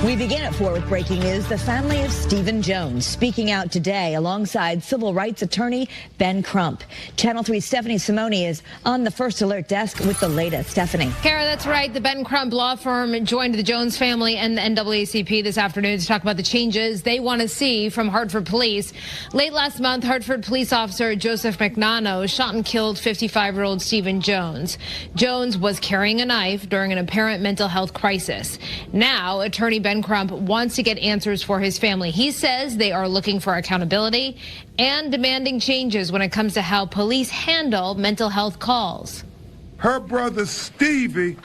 We begin at 4 with breaking news. The family of Stephen Jones speaking out today alongside civil rights attorney Ben Crump. Channel 3's Stephanie Simone is on the First Alert desk with the latest. Stephanie. Kara, that's right. The Ben Crump law firm joined the Jones family and the NAACP this afternoon to talk about the changes they want to see from Hartford police. Late last month, Hartford police officer Joseph McNano shot and killed 55-year-old Stephen Jones. Jones was carrying a knife during an apparent mental health crisis. Now, attorney Ben Crump wants to get answers for his family. He says they are looking for accountability and demanding changes when it comes to how police handle mental health calls. Her brother Stevie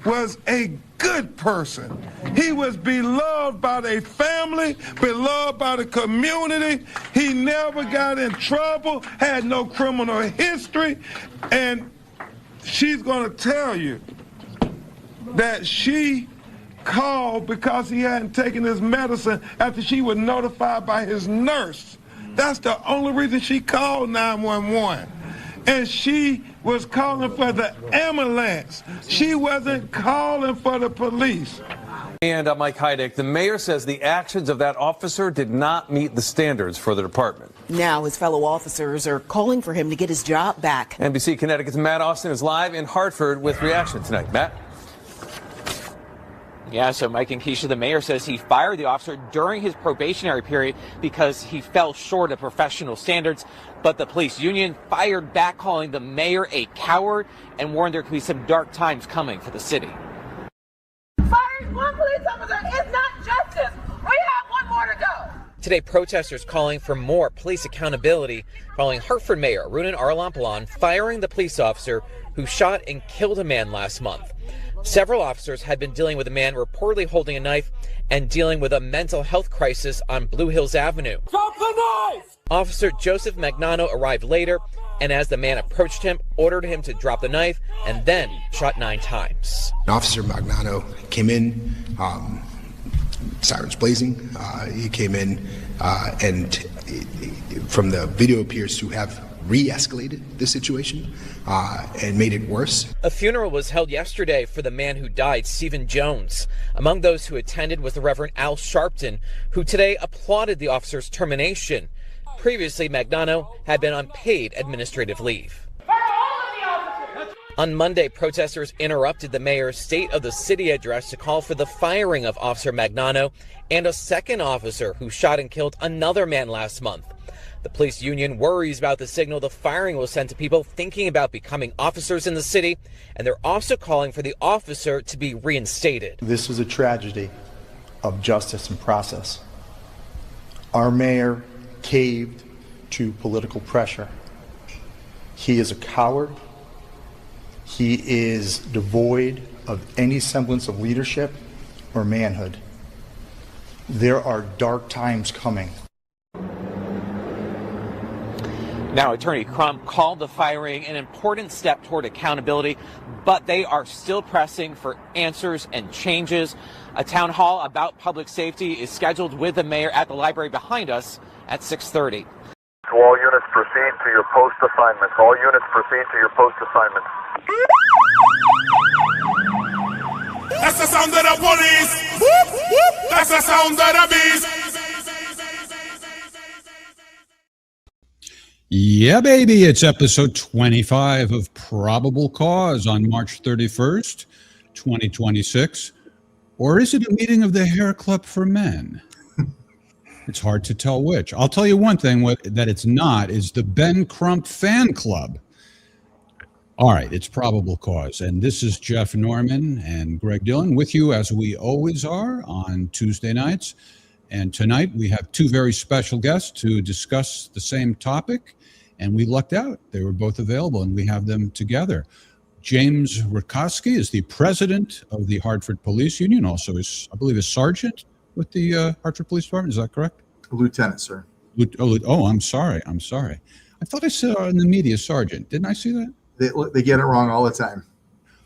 was a good person. He was beloved by their family, beloved by the community. He never got in trouble, had no criminal history, and she's going to tell you that she called because he hadn't taken his medicine after she was notified by his nurse. That's the only reason she called 911. And she was calling for the ambulance. She wasn't calling for the police. And I'm Mike Heidick. The mayor says the actions of that officer did not meet the standards for the department. Now his fellow officers are calling for him to get his job back. NBC Connecticut's Matt Austin is live in Hartford with reaction tonight. Matt? Yeah, so Mike and Keisha, the mayor says he fired the officer during his probationary period because he fell short of professional standards. But the police union fired back, calling the mayor a coward and warned there could be some dark times coming for the city. Firing one police officer is not justice. We have one more to go. Today, protesters calling for more police accountability following Hartford Mayor Runan Arlampalon firing the police officer who shot and killed a man last month. Several officers had been dealing with a man reportedly holding a knife and dealing with a mental health crisis on Blue Hills Avenue. Drop the knife! Officer Joseph McNano arrived later, and as the man approached him, ordered him to drop the knife and then shot 9 times. Officer Magnano came in, sirens blazing. He came in and from the video appears to have re-escalated the situation and made it worse. A funeral was held yesterday for the man who died, Stephen Jones. Among those who attended was the Reverend Al Sharpton, who today applauded the officer's termination. Previously, Magnano had been on paid administrative leave. On Monday, protesters interrupted the mayor's State of the City address to call for the firing of Officer Magnano and a second officer who shot and killed another man last month. The police union worries about the signal the firing will send to people thinking about becoming officers in the city, and they're also calling for the officer to be reinstated. This is a tragedy of justice and process. Our mayor caved to political pressure. He is a coward. He is devoid of any semblance of leadership or manhood. There are dark times coming. Now, Attorney Crump called the firing an important step toward accountability, but they are still pressing for answers and changes. A town hall about public safety is scheduled with the mayor at the library behind us at 6:30. All units proceed to your post assignments. All units proceed to your post assignments. That's the sound of the police. Whoop, whoop. That's the sound of the beast. Yeah, baby, it's episode 25 of Probable Cause on March 31st, 2026. Or is it a meeting of the Hair Club for Men? It's hard to tell which. I'll tell you one thing that it's not is the Ben Crump fan club. All right, it's Probable Cause. And this is Jeff Norman and Greg Dillon with you as we always are on Tuesday nights. And tonight we have 2 very special guests to discuss the same topic. And we lucked out. They were both available, and we have them together. James Rakoski is the president of the Hartford Police Union, also is, I believe, a sergeant with the Hartford Police Department. Is that correct? Lieutenant, sir. Oh, I'm sorry. I thought I saw in the media sergeant. Didn't I see that? They get it wrong all the time.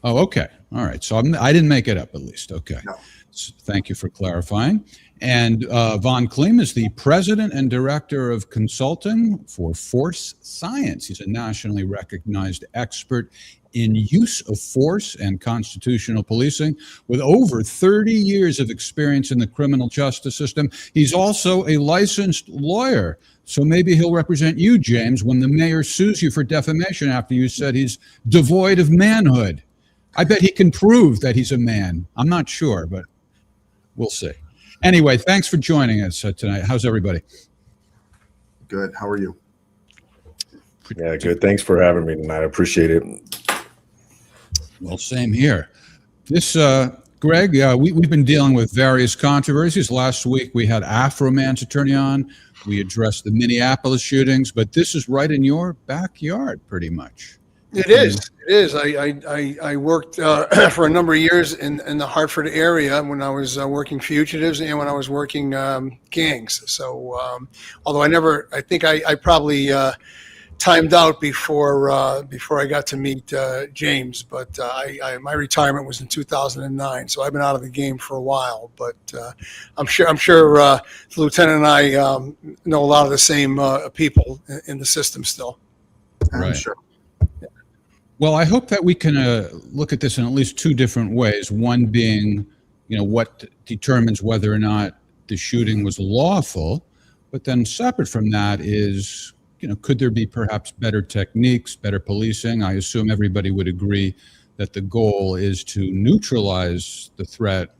Oh, okay. All right. So I didn't make it up, at least. Okay. No. So thank you for clarifying. And Von Kleem is the president and director of consulting for Force Science. He's a nationally recognized expert in use of force and constitutional policing with over 30 years of experience in the criminal justice system. He's also a licensed lawyer. So maybe he'll represent you, James, when the mayor sues you for defamation after you said he's devoid of manhood. I bet he can prove that he's a man. I'm not sure, but we'll see. Anyway, thanks for joining us tonight. How's everybody? Good. How are you? Yeah, good. Thanks for having me tonight. I appreciate it. Well, same here. This, Greg, we've been dealing with various controversies. Last week, we had Afro Man's attorney on. We addressed the Minneapolis shootings, but this is right in your backyard, pretty much. It is. It is. I worked for a number of years in the Hartford area when I was working fugitives and when I was working gangs. So although I think I probably timed out before I got to meet James, but my retirement was in 2009, so I've been out of the game for a while. But I'm sure the lieutenant and I know a lot of the same people in the system still. Right. I'm sure. Well, I hope that we can look at this in at least two different ways. One being, what determines whether or not the shooting was lawful, but then separate from that is, could there be perhaps better techniques, better policing? I assume everybody would agree that the goal is to neutralize the threat,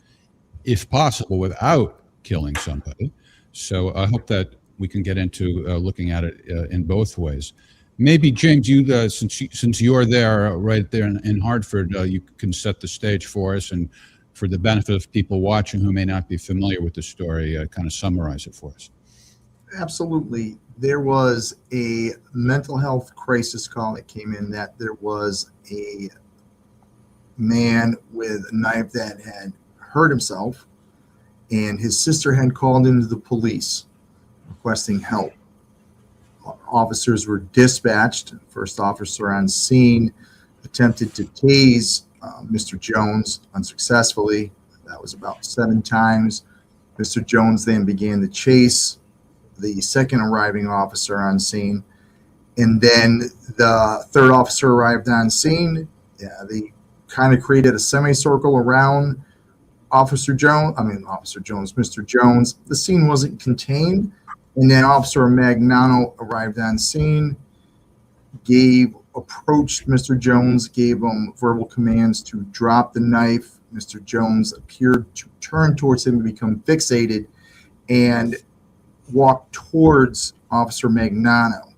if possible, without killing somebody. So I hope that we can get into looking at it in both ways. Maybe, James, you since you're there, right there in Hartford, you can set the stage for us, and for the benefit of people watching who may not be familiar with the story, kind of summarize it for us. Absolutely. There was a mental health crisis call that came in that there was a man with a knife that had hurt himself, and his sister had called into the police requesting help. Officers were dispatched. First officer on scene attempted to tase Mr. Jones unsuccessfully. That was about 7 times. Mr. Jones then began to chase the second arriving officer on scene. And then the third officer arrived on scene. They kind of created a semicircle around Mr. Jones. The scene wasn't contained. And then Officer Magnano arrived on scene, approached Mr. Jones, gave him verbal commands to drop the knife. Mr. Jones appeared to turn towards him and become fixated and walked towards Officer Magnano.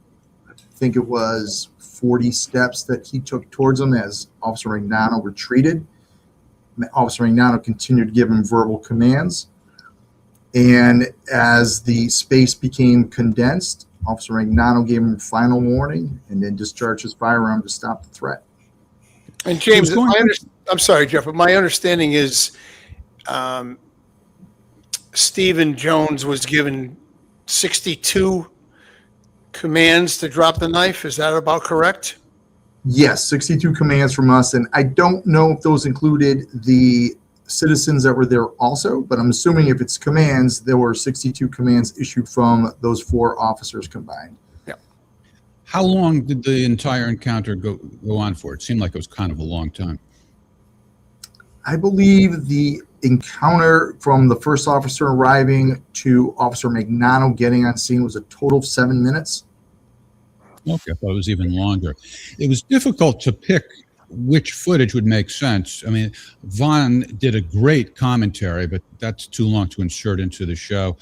I think it was 40 steps that he took towards him as Officer Magnano retreated. Officer Magnano continued to give him verbal commands. And as the space became condensed, Officer Magnano gave him final warning and then discharged his firearm to stop the threat. And James, I'm sorry, Jeff, but my understanding is Stephen Jones was given 62 commands to drop the knife. Is that about correct? Yes, 62 commands from us. And I don't know if those included the citizens that were there also, but I'm assuming if it's commands, there were 62 commands issued from those 4 officers combined. Yeah. How long did the entire encounter go on for? It seemed like it was kind of a long time. I believe the encounter from the first officer arriving to Officer Magnano getting on scene was a total of 7 minutes. Okay, I thought it was even longer. It was difficult to pick which footage would make sense. I mean, Vaughn did a great commentary, but that's too long to insert into the show.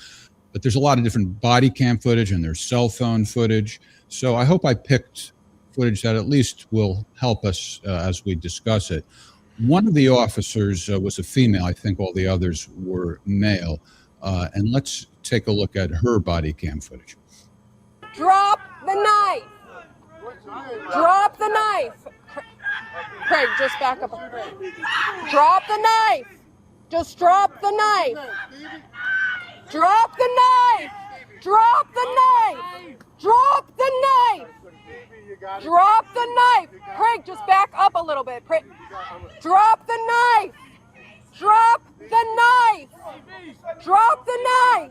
But there's a lot of different body cam footage and there's cell phone footage. So I hope I picked footage that at least will help us as we discuss it. One of the officers was a female. I think all the others were male. And let's take a look at her body cam footage. Drop the knife. Drop the knife. Craig, just back up. Drop the knife. Just drop the knife. Drop the knife. Drop the knife. Drop the knife. Drop the knife. Craig, just back up a little bit. Drop the knife. Drop the knife. Drop the knife.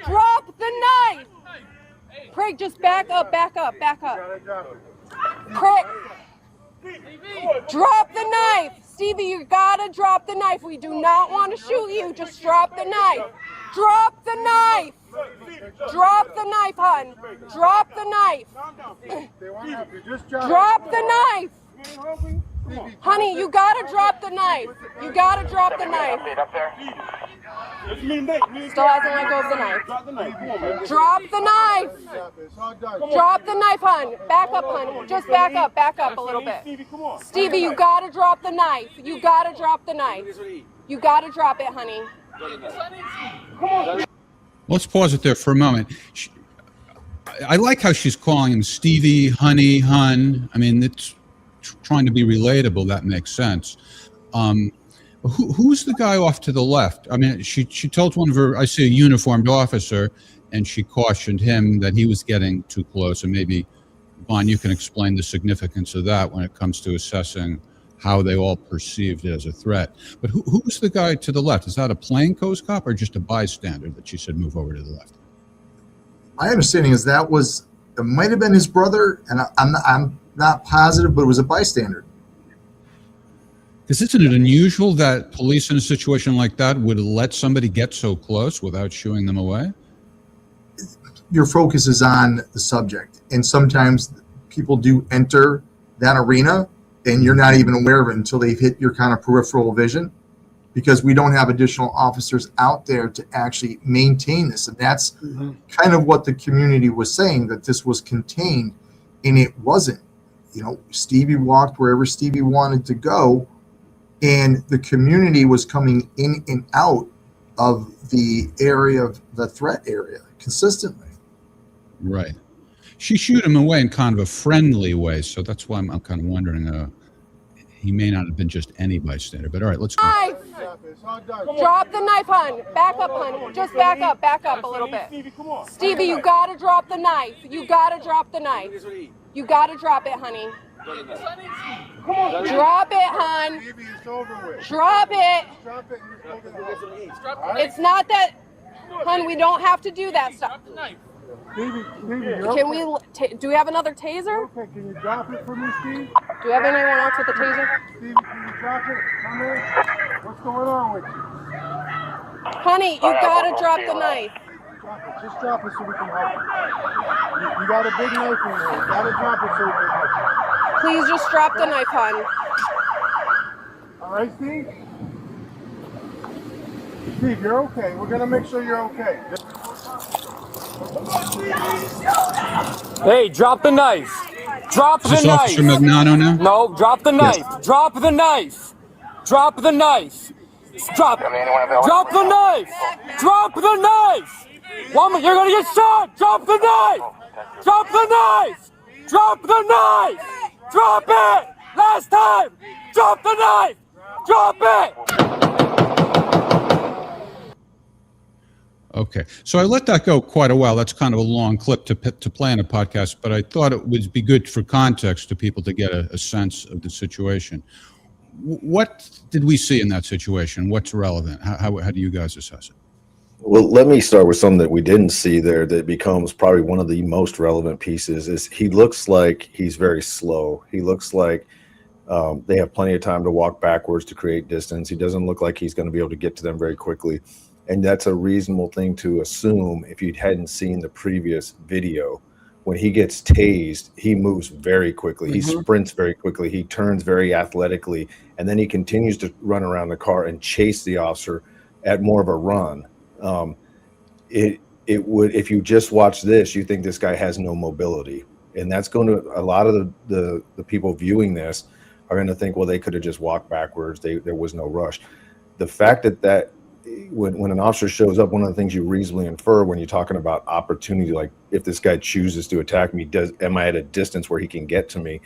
Drop the knife. Craig, just back up, back up, back up. Craig, drop the knife. Stevie, you gotta drop the knife. We do not want to shoot you. Just drop the knife. Drop the knife. Drop the knife, hon. Drop the knife. Drop the knife. Honey, you gotta drop the knife. You gotta drop the knife. Still hasn't let go of the knife. Drop the knife. Drop the knife, hon. Back up, hon. Just back up a little bit. Stevie, you gotta drop the knife. You gotta drop the knife. You gotta drop it, honey. Let's pause it there for a moment. I like how she's calling him Stevie, honey, hun. I mean, it's trying to be relatable. That makes sense. Who's the guy off to the left? I mean, she told one of her, I see a uniformed officer, and she cautioned him that he was getting too close. And maybe, Vaughn, you can explain the significance of that when it comes to assessing how they all perceived it as a threat. But who's the guy to the left? Is that a plainclothes cop or just a bystander that she said move over to the left? My understanding is it might have been his brother, and I'm not positive, but it was a bystander. Because isn't it unusual that police in a situation like that would let somebody get so close without shooing them away? Your focus is on the subject, and sometimes people do enter that arena and you're not even aware of it until they've hit your kind of peripheral vision, because we don't have additional officers out there to actually maintain this. And that's kind of what the community was saying, that this was contained, and it wasn't. You know, Stevie walked wherever Stevie wanted to go, and the community was coming in and out of the area, of the threat area, consistently. Right. She shooed him away in kind of a friendly way, so that's why I'm kind of wondering. He may not have been just any bystander, but all right, let's go. Drop the knife, hon. Back up, hon. Just back up a little bit. Stevie, you gotta drop the knife. You gotta drop the knife. You gotta drop it, honey. Drop it, hon. Drop it. It's not that, hon, we don't have to do that stuff. Can we, do we have another taser? Okay, can you drop it for me, Steve? Do we have anyone else with a taser? Steve, can you drop it? Come in. What's going on with you? Honey, you gotta drop the knife. Drop it. Just drop it so we can help you. You got a big knife in here. You gotta drop it so we can help you. Please just drop the knife, hon. All right, Steve? Steve, you're okay. We're gonna make sure you're okay. Hey, drop the knife. Drop the Is this knife. Officer Magnano now? No, drop the knife. Yes. Drop the knife. Drop the knife. Drop the knife. Drop the knife. Woman, you're gonna get shot. Drop the knife. Drop the knife. Drop the knife. Drop it. Last time. Drop the knife. Drop it. Okay, so I let that go quite a while. That's kind of a long clip to play in a podcast, but I thought it would be good for context to people to get a sense of the situation. What did we see in that situation? What's relevant? How do you guys assess it? Well, let me start with something that we didn't see there that becomes probably one of the most relevant pieces. Is he looks like he's very slow. He looks like they have plenty of time to walk backwards to create distance. He doesn't look like he's going to be able to get to them very quickly. And that's a reasonable thing to assume if you hadn't seen the previous video. When he gets tased, he moves very quickly. He sprints very quickly. He turns very athletically. And then he continues to run around the car and chase the officer at more of a run. It would, if you just watch this, you think this guy has no mobility. And that's going to, a lot of the people viewing this are going to think, well, they could have just walked backwards. There was no rush. The fact that when an officer shows up, one of the things you reasonably infer when you're talking about opportunity, like if this guy chooses to attack me, am I at a distance where he can get to me,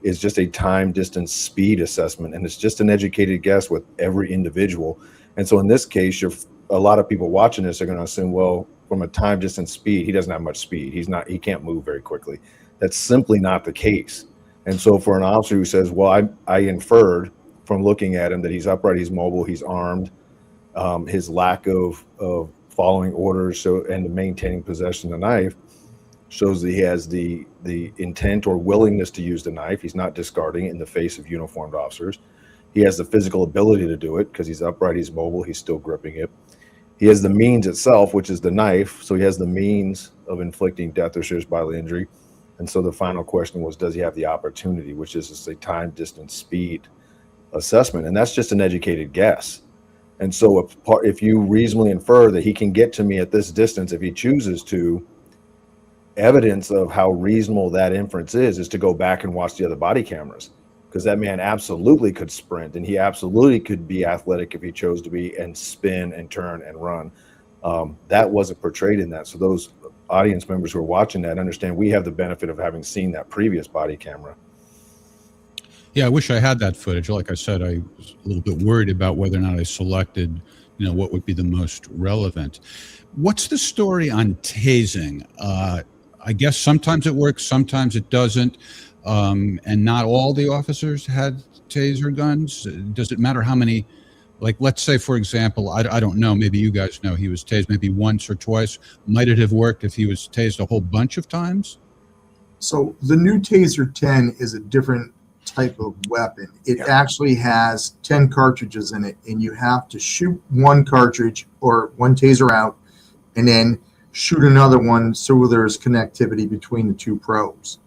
is just a time, distance, speed assessment. And it's just an educated guess with every individual. And so in this case, a lot of people watching this are going to assume, well, from a time distance speed, he doesn't have much speed. He can't move very quickly. That's simply not the case. And so for an officer who says, well, I inferred from looking at him that he's upright, he's mobile, he's armed, his lack of following orders and maintaining possession of the knife shows that he has the intent or willingness to use the knife. He's not discarding it in the face of uniformed officers. He has the physical ability to do it because he's upright, he's mobile, he's still gripping it. He has the means itself, which is the knife. So he has the means of inflicting death or serious bodily injury. And so the final question was, does he have the opportunity, which is just a time, distance, speed assessment. And that's just an educated guess. And so if you reasonably infer that he can get to me at this distance, if he chooses to, evidence of how reasonable that inference is to go back and watch the other body cameras, because that man absolutely could sprint and he absolutely could be athletic if he chose to be and spin and turn and run. That wasn't portrayed in that. So those audience members who are watching that understand we have the benefit of having seen that previous body camera. Yeah, I wish I had that footage. Like I said, I was a little bit worried about whether or not I selected, what would be the most relevant. What's the story on tasing? I guess sometimes it works, sometimes it doesn't. And not all the officers had taser guns. Does it matter how many? Like, let's say, for example, I don't know, maybe you guys know, he was tased maybe once or twice. Might it have worked if he was tased a whole bunch of times? So the new Taser 10 is a different type of weapon. It actually has 10 cartridges in it, and you have to shoot one cartridge or one taser out and then shoot another one so there's connectivity between the two probes.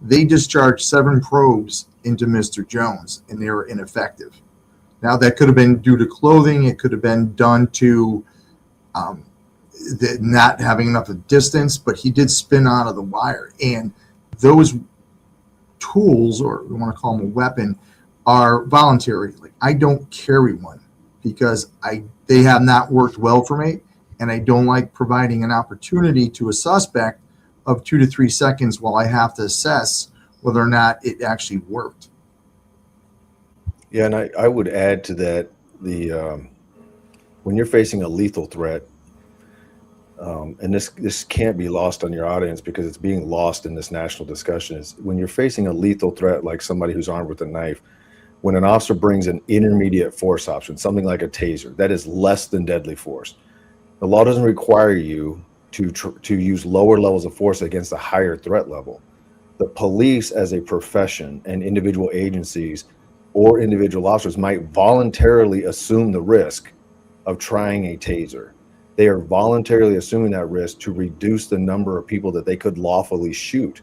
They discharged 7 probes into Mr. Jones, and they were ineffective. Now, that could have been due to clothing. It could have been done to not having enough of distance, but he did spin out of the wire. And those tools, or you want to call them a weapon, are voluntary. Like, I don't carry one because they have not worked well for me, and I don't like providing an opportunity to a suspect of 2 to 3 seconds while I have to assess whether or not it actually worked. Yeah, and I would add to that when you're facing a lethal threat, and this can't be lost on your audience because it's being lost in this national discussion, is when you're facing a lethal threat like somebody who's armed with a knife, when an officer brings an intermediate force option, something like a taser, that is less than deadly force. The law doesn't require you to use lower levels of force against a higher threat level. The police as a profession and individual agencies or individual officers might voluntarily assume the risk of trying a taser. They are voluntarily assuming that risk to reduce the number of people that they could lawfully shoot.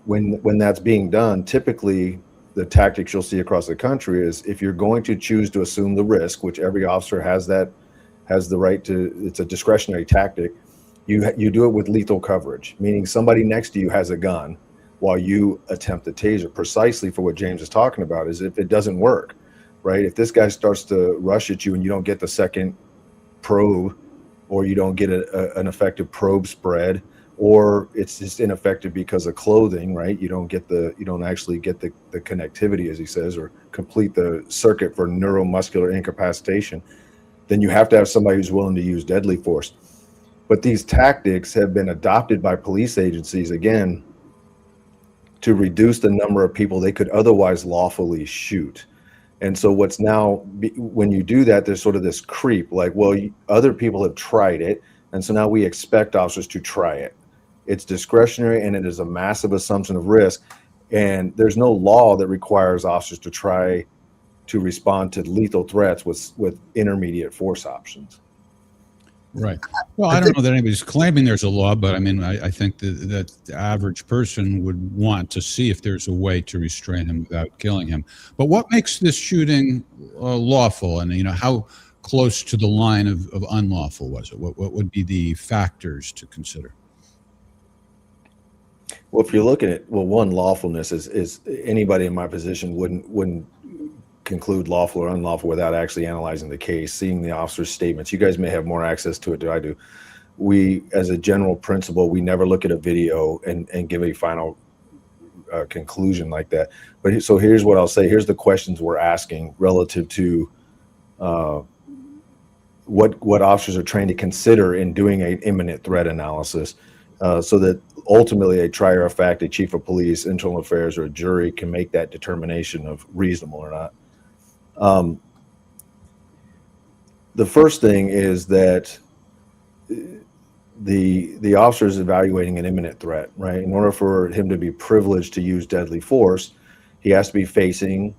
When that's being done, typically the tactics you'll see across the country is, if you're going to choose to assume the risk, which every officer has the right to, it's a discretionary tactic, you do it with lethal coverage, meaning somebody next to you has a gun while you attempt a taser, precisely for what James is talking about, is if it doesn't work, right? If this guy starts to rush at you and you don't get the second probe, or you don't get an effective probe spread, or it's just ineffective because of clothing, right? You don't actually get the connectivity, as he says, or complete the circuit for neuromuscular incapacitation, then you have to have somebody who's willing to use deadly force. But these tactics have been adopted by police agencies, again, to reduce the number of people they could otherwise lawfully shoot. And so what's now, when you do that, there's sort of this creep, like, well, other people have tried it, and so now we expect officers to try it. It's discretionary, and it is a massive assumption of risk, and there's no law that requires officers to try to respond to lethal threats with intermediate force options. Right. Well, I don't know that anybody's claiming there's a law, but I mean, I think that the average person would want to see if there's a way to restrain him without killing him. But what makes this shooting lawful? And, how close to the line of unlawful was it? What would be the factors to consider? Well, if you're looking at, one, lawfulness is anybody in my position wouldn't conclude lawful or unlawful without actually analyzing the case, seeing the officer's statements. You guys may have more access to it than I do. We, as a general principle, we never look at a video and give a final conclusion like that. But so here's what I'll say. Here's the questions we're asking relative to what officers are trained to consider in doing an imminent threat analysis, so that ultimately a trier of fact, a chief of police, internal affairs, or a jury can make that determination of reasonable or not. The first thing is that the officer is evaluating an imminent threat, right? In order for him to be privileged to use deadly force, he has to be facing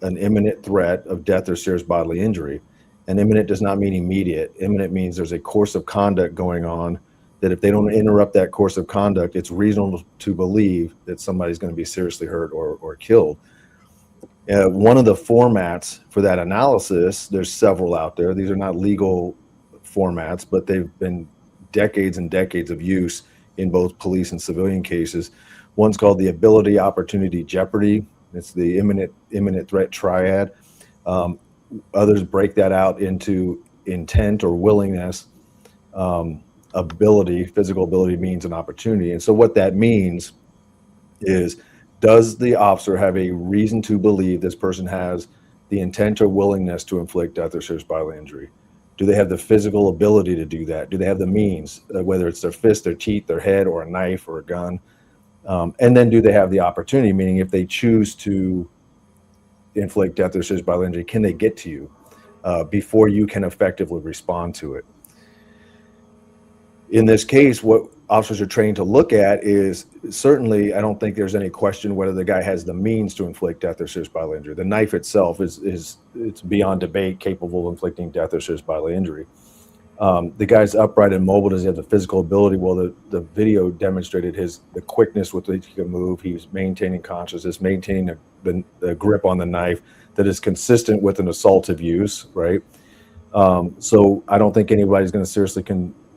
an imminent threat of death or serious bodily injury. And imminent does not mean immediate. Imminent means there's a course of conduct going on that if they don't interrupt that course of conduct, it's reasonable to believe that somebody's going to be seriously hurt or killed. One of the formats for that analysis, there's several out there. These are not legal formats, but they've been decades and decades of use in both police and civilian cases. One's called the ability, opportunity, jeopardy. It's the imminent threat triad. Others break that out into intent or willingness, ability, physical ability, means, and opportunity. And so what that means is, does the officer have a reason to believe this person has the intent or willingness to inflict death or serious bodily injury? Do they have the physical ability to do that? Do they have the means, whether it's their fist, their teeth, their head, or a knife or a gun? And then do they have the opportunity, meaning if they choose to inflict death or serious bodily injury, can they get to you before you can effectively respond to it? In this case, what officers are trained to look at is, certainly, I don't think there's any question whether the guy has the means to inflict death or serious bodily injury. The knife itself is beyond debate capable of inflicting death or serious bodily injury. The guy's upright and mobile. Does he have the physical ability? Well, the video demonstrated the quickness with which he could move. He was maintaining consciousness, maintaining the grip on the knife that is consistent with an assaultive use, right? So I don't think anybody's going to seriously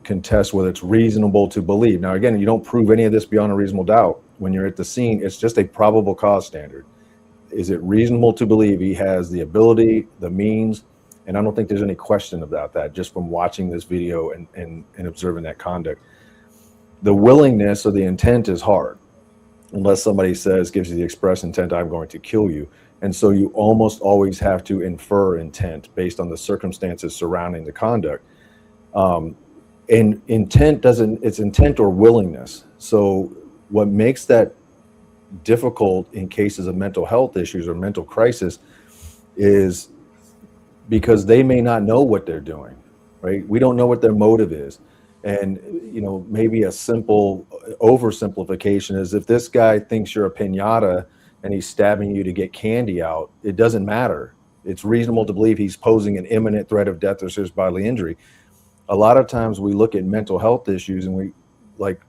contest whether it's reasonable to believe. Now, again, you don't prove any of this beyond a reasonable doubt. When you're at the scene, it's just a probable cause standard. Is it reasonable to believe he has the ability, the means? And I don't think there's any question about that just from watching this video and observing that conduct. The willingness or the intent is hard, unless somebody gives you the express intent, I'm going to kill you. And so you almost always have to infer intent based on the circumstances surrounding the conduct. And intent it's intent or willingness. So what makes that difficult in cases of mental health issues or mental crisis is because they may not know what they're doing, right? We don't know what their motive is. And, maybe a simple oversimplification is, if this guy thinks you're a piñata and he's stabbing you to get candy out, it doesn't matter. It's reasonable to believe he's posing an imminent threat of death or serious bodily injury. A lot of times we look at mental health issues and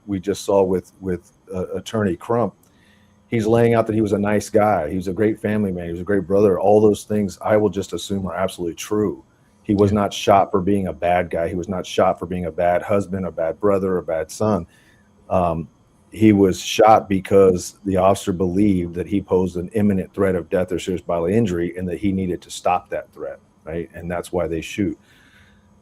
we just saw with Attorney Crump, he's laying out that he was a nice guy. He was a great family man. He was a great brother. All those things I will just assume are absolutely true. He was not shot for being a bad guy. He was not shot for being a bad husband, a bad brother, a bad son. He was shot because the officer believed that he posed an imminent threat of death or serious bodily injury and that he needed to stop that threat, right? And that's why they shoot.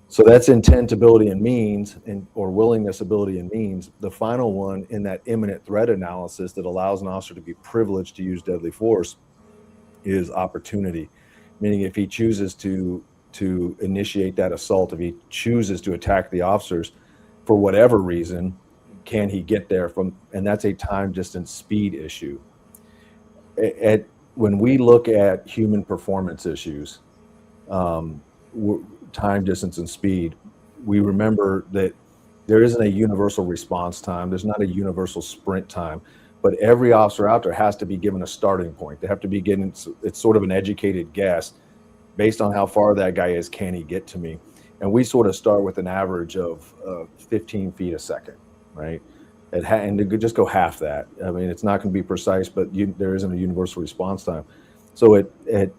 So that's intent, ability, and means, or willingness, ability, and means. The final one in that imminent threat analysis that allows an officer to be privileged to use deadly force is opportunity, meaning if he chooses to initiate that assault, if he chooses to attack the officers for whatever reason, can he get there and that's a time, distance, speed issue. When we look at human performance issues, time, distance, and speed, we remember that there isn't a universal response time. There's not a universal sprint time, but every officer out there has to be given a starting point. They have to be given, it's sort of an educated guess based on how far that guy is, can he get to me? And we sort of start with an average of 15 feet a second, right? And to just go half that. I mean, it's not going to be precise, but there isn't a universal response time. So at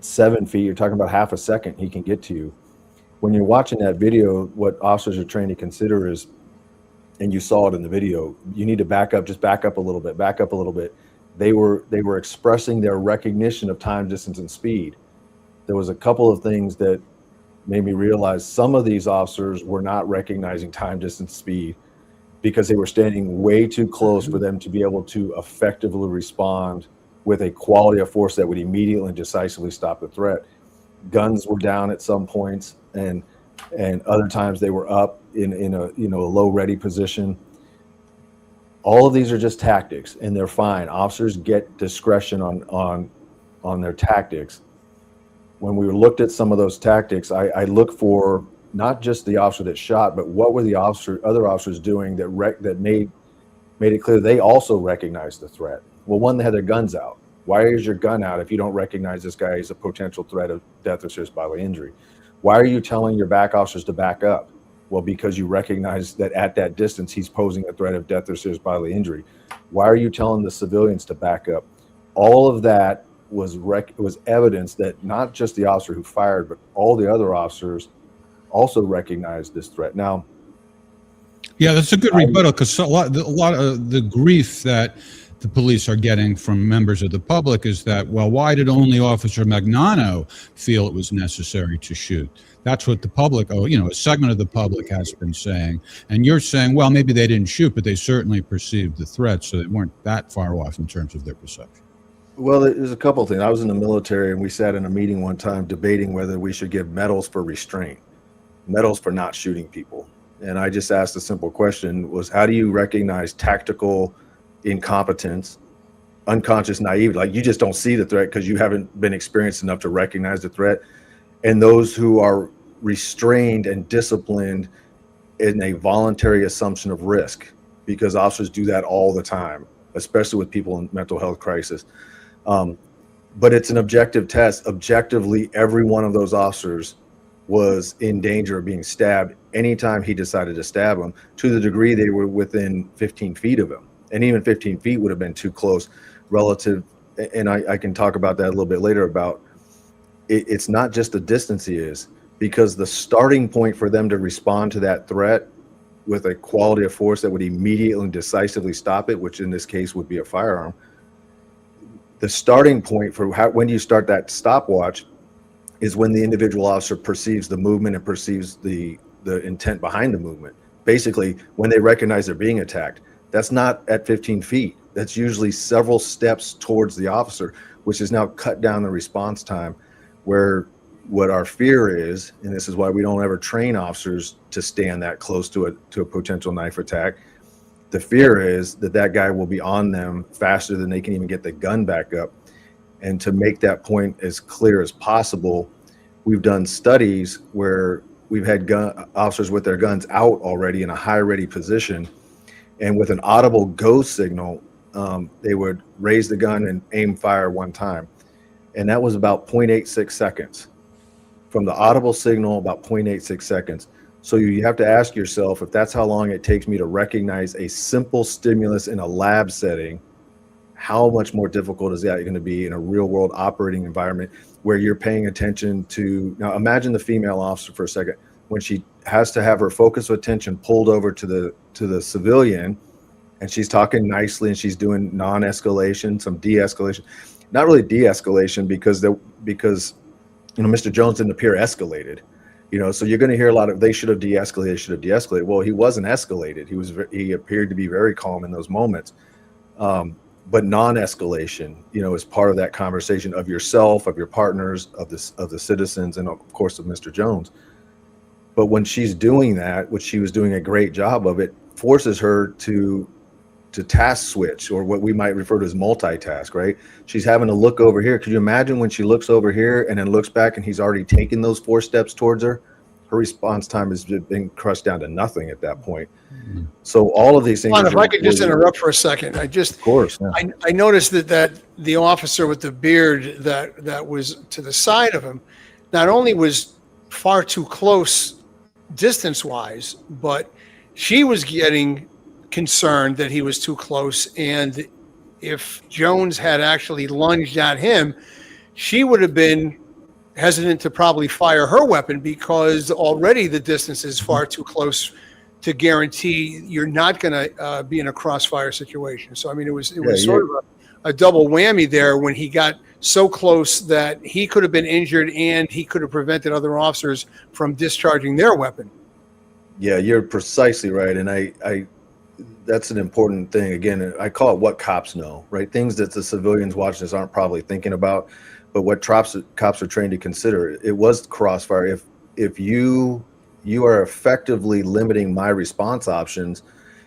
7 feet, you're talking about half a second he can get to you. When you're watching that video, what officers are trained to consider is, and you saw it in the video, you need to back up a little bit. They were expressing their recognition of time, distance, and speed. There was a couple of things that made me realize some of these officers were not recognizing time, distance, speed because they were standing way too close for them to be able to effectively respond with a quality of force that would immediately and decisively stop the threat. Guns were down at some points, and and other times they were up in a a low ready position. All of these are just tactics, and they're fine. Officers get discretion on their tactics. When we looked at some of those tactics, I look for not just the officer that shot, but what were the other officers doing that made it clear they also recognized the threat. Well, one, they had their guns out. Why is your gun out if you don't recognize this guy as a potential threat of death or serious bodily injury? Why are you telling your back officers to back up? Well, because you recognize that at that distance, he's posing a threat of death or serious bodily injury. Why are you telling the civilians to back up? All of that was evidence that not just the officer who fired, but all the other officers also recognized this threat. Now, yeah, that's a good rebuttal, because a lot of the grief that the police are getting from members of the public is that, well, why did only Officer Magnano feel it was necessary to shoot? That's what the public, a segment of the public has been saying. And you're saying, well, maybe they didn't shoot, but they certainly perceived the threat, so they weren't that far off in terms of their perception. Well, there's a couple of things. I was in the military, and we sat in a meeting one time debating whether we should give medals for restraint, medals for not shooting people. And I just asked a simple question, was how do you recognize tactical incompetence, unconscious naivety, like you just don't see the threat because you haven't been experienced enough to recognize the threat, and those who are restrained and disciplined in a voluntary assumption of risk, because officers do that all the time, especially with people in mental health crisis. But it's an objective test. Objectively, every one of those officers was in danger of being stabbed anytime he decided to stab them, to the degree they were within 15 feet of him. And even 15 feet would have been too close relative. And I can talk about that a little bit later about it's not just the distance he is, because the starting point for them to respond to that threat with a quality of force that would immediately and decisively stop it, which in this case would be a firearm. The starting point for when you start that stopwatch is when the individual officer perceives the movement and perceives the intent behind the movement. Basically, when they recognize they're being attacked. That's not at 15 feet. That's usually several steps towards the officer, which has now cut down the response time, where what our fear is, and this is why we don't ever train officers to stand that close to a potential knife attack. The fear is that that guy will be on them faster than they can even get the gun back up. And to make that point as clear as possible, we've done studies where we've had officers with their guns out already in a high ready position, and with an audible go signal, they would raise the gun and aim fire one time. And that was about 0.86 seconds. From the audible signal, about 0.86 seconds. So you have to ask yourself, if that's how long it takes me to recognize a simple stimulus in a lab setting, how much more difficult is that going to be in a real world operating environment where you're paying attention to, now imagine the female officer for a second, when she has to have her focus of attention pulled over to the civilian, and she's talking nicely and she's doing non-escalation, some de-escalation, not really de-escalation because Mr. Jones didn't appear escalated, so you're going to hear a lot of, they should have de-escalated, Well, he wasn't escalated. He appeared to be very calm in those moments. But non-escalation, is part of that conversation of yourself, of your partners, of the citizens, and of course of Mr. Jones. But when she's doing that, which she was doing a great job of, it forces her to task switch, or what we might refer to as multitask, right? She's having to look over here. Could you imagine when she looks over here and then looks back and he's already taken those 4 steps towards her? Her response time has been crushed down to nothing at that point. Mm-hmm. So all of these things. If I could just interrupt for a second, of course, yeah. I noticed that the officer with the beard that was to the side of him, not only was far too close distance-wise, but she was getting concerned that he was too close, and if Jones had actually lunged at him, she would have been hesitant to probably fire her weapon, because already the distance is far too close to guarantee you're not going to be in a crossfire situation. So, I mean, it was sort of a double whammy there when he got so close that he could have been injured and he could have prevented other officers from discharging their weapon. Yeah, you're precisely right. And I that's an important thing. Again, I call it what cops know, right? Things that the civilians watching this aren't probably thinking about, but what cops are trained to consider. It was crossfire. If you you are effectively limiting my response options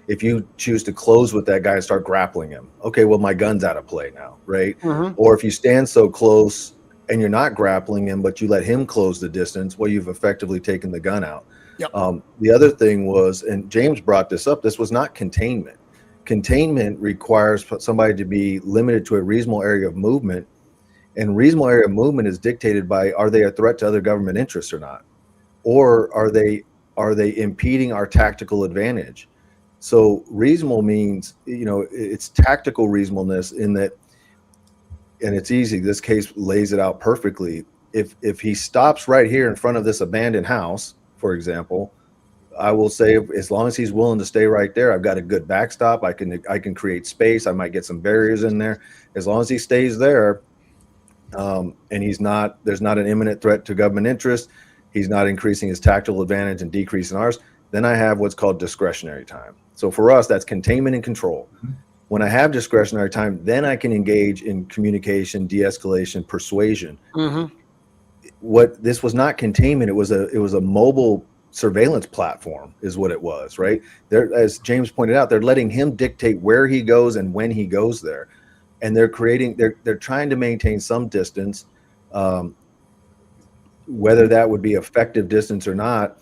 if you choose to close with that guy and start grappling him. Okay, well, my gun's out of play now, right? Or if you stand so close and you're not grappling him, but you let him close the distance, well, you've effectively taken the gun out. Yep. The other thing was, and James brought this up, this was not containment. Containment requires somebody to be limited to a reasonable area of movement, and reasonable area of movement is dictated by, are they a threat to other government interests or not? Or are they impeding our tactical advantage? So reasonable means, it's tactical reasonableness in that, and it's easy. This case lays it out perfectly. If he stops right here in front of this abandoned house, for example, I will say, as long as he's willing to stay right there, I've got a good backstop. I can create space. I might get some barriers in there. As long as he stays there, and there's not an imminent threat to government interest, he's not increasing his tactical advantage and decreasing ours, then I have what's called discretionary time. So for us, that's containment and control. When I have discretionary time, then I can engage in communication, de-escalation, persuasion. What this was not containment, it was a mobile surveillance platform is what it was, right? There, as James pointed out, they're letting him dictate where he goes and when he goes there. And they're trying to maintain some distance, whether that would be effective distance or not,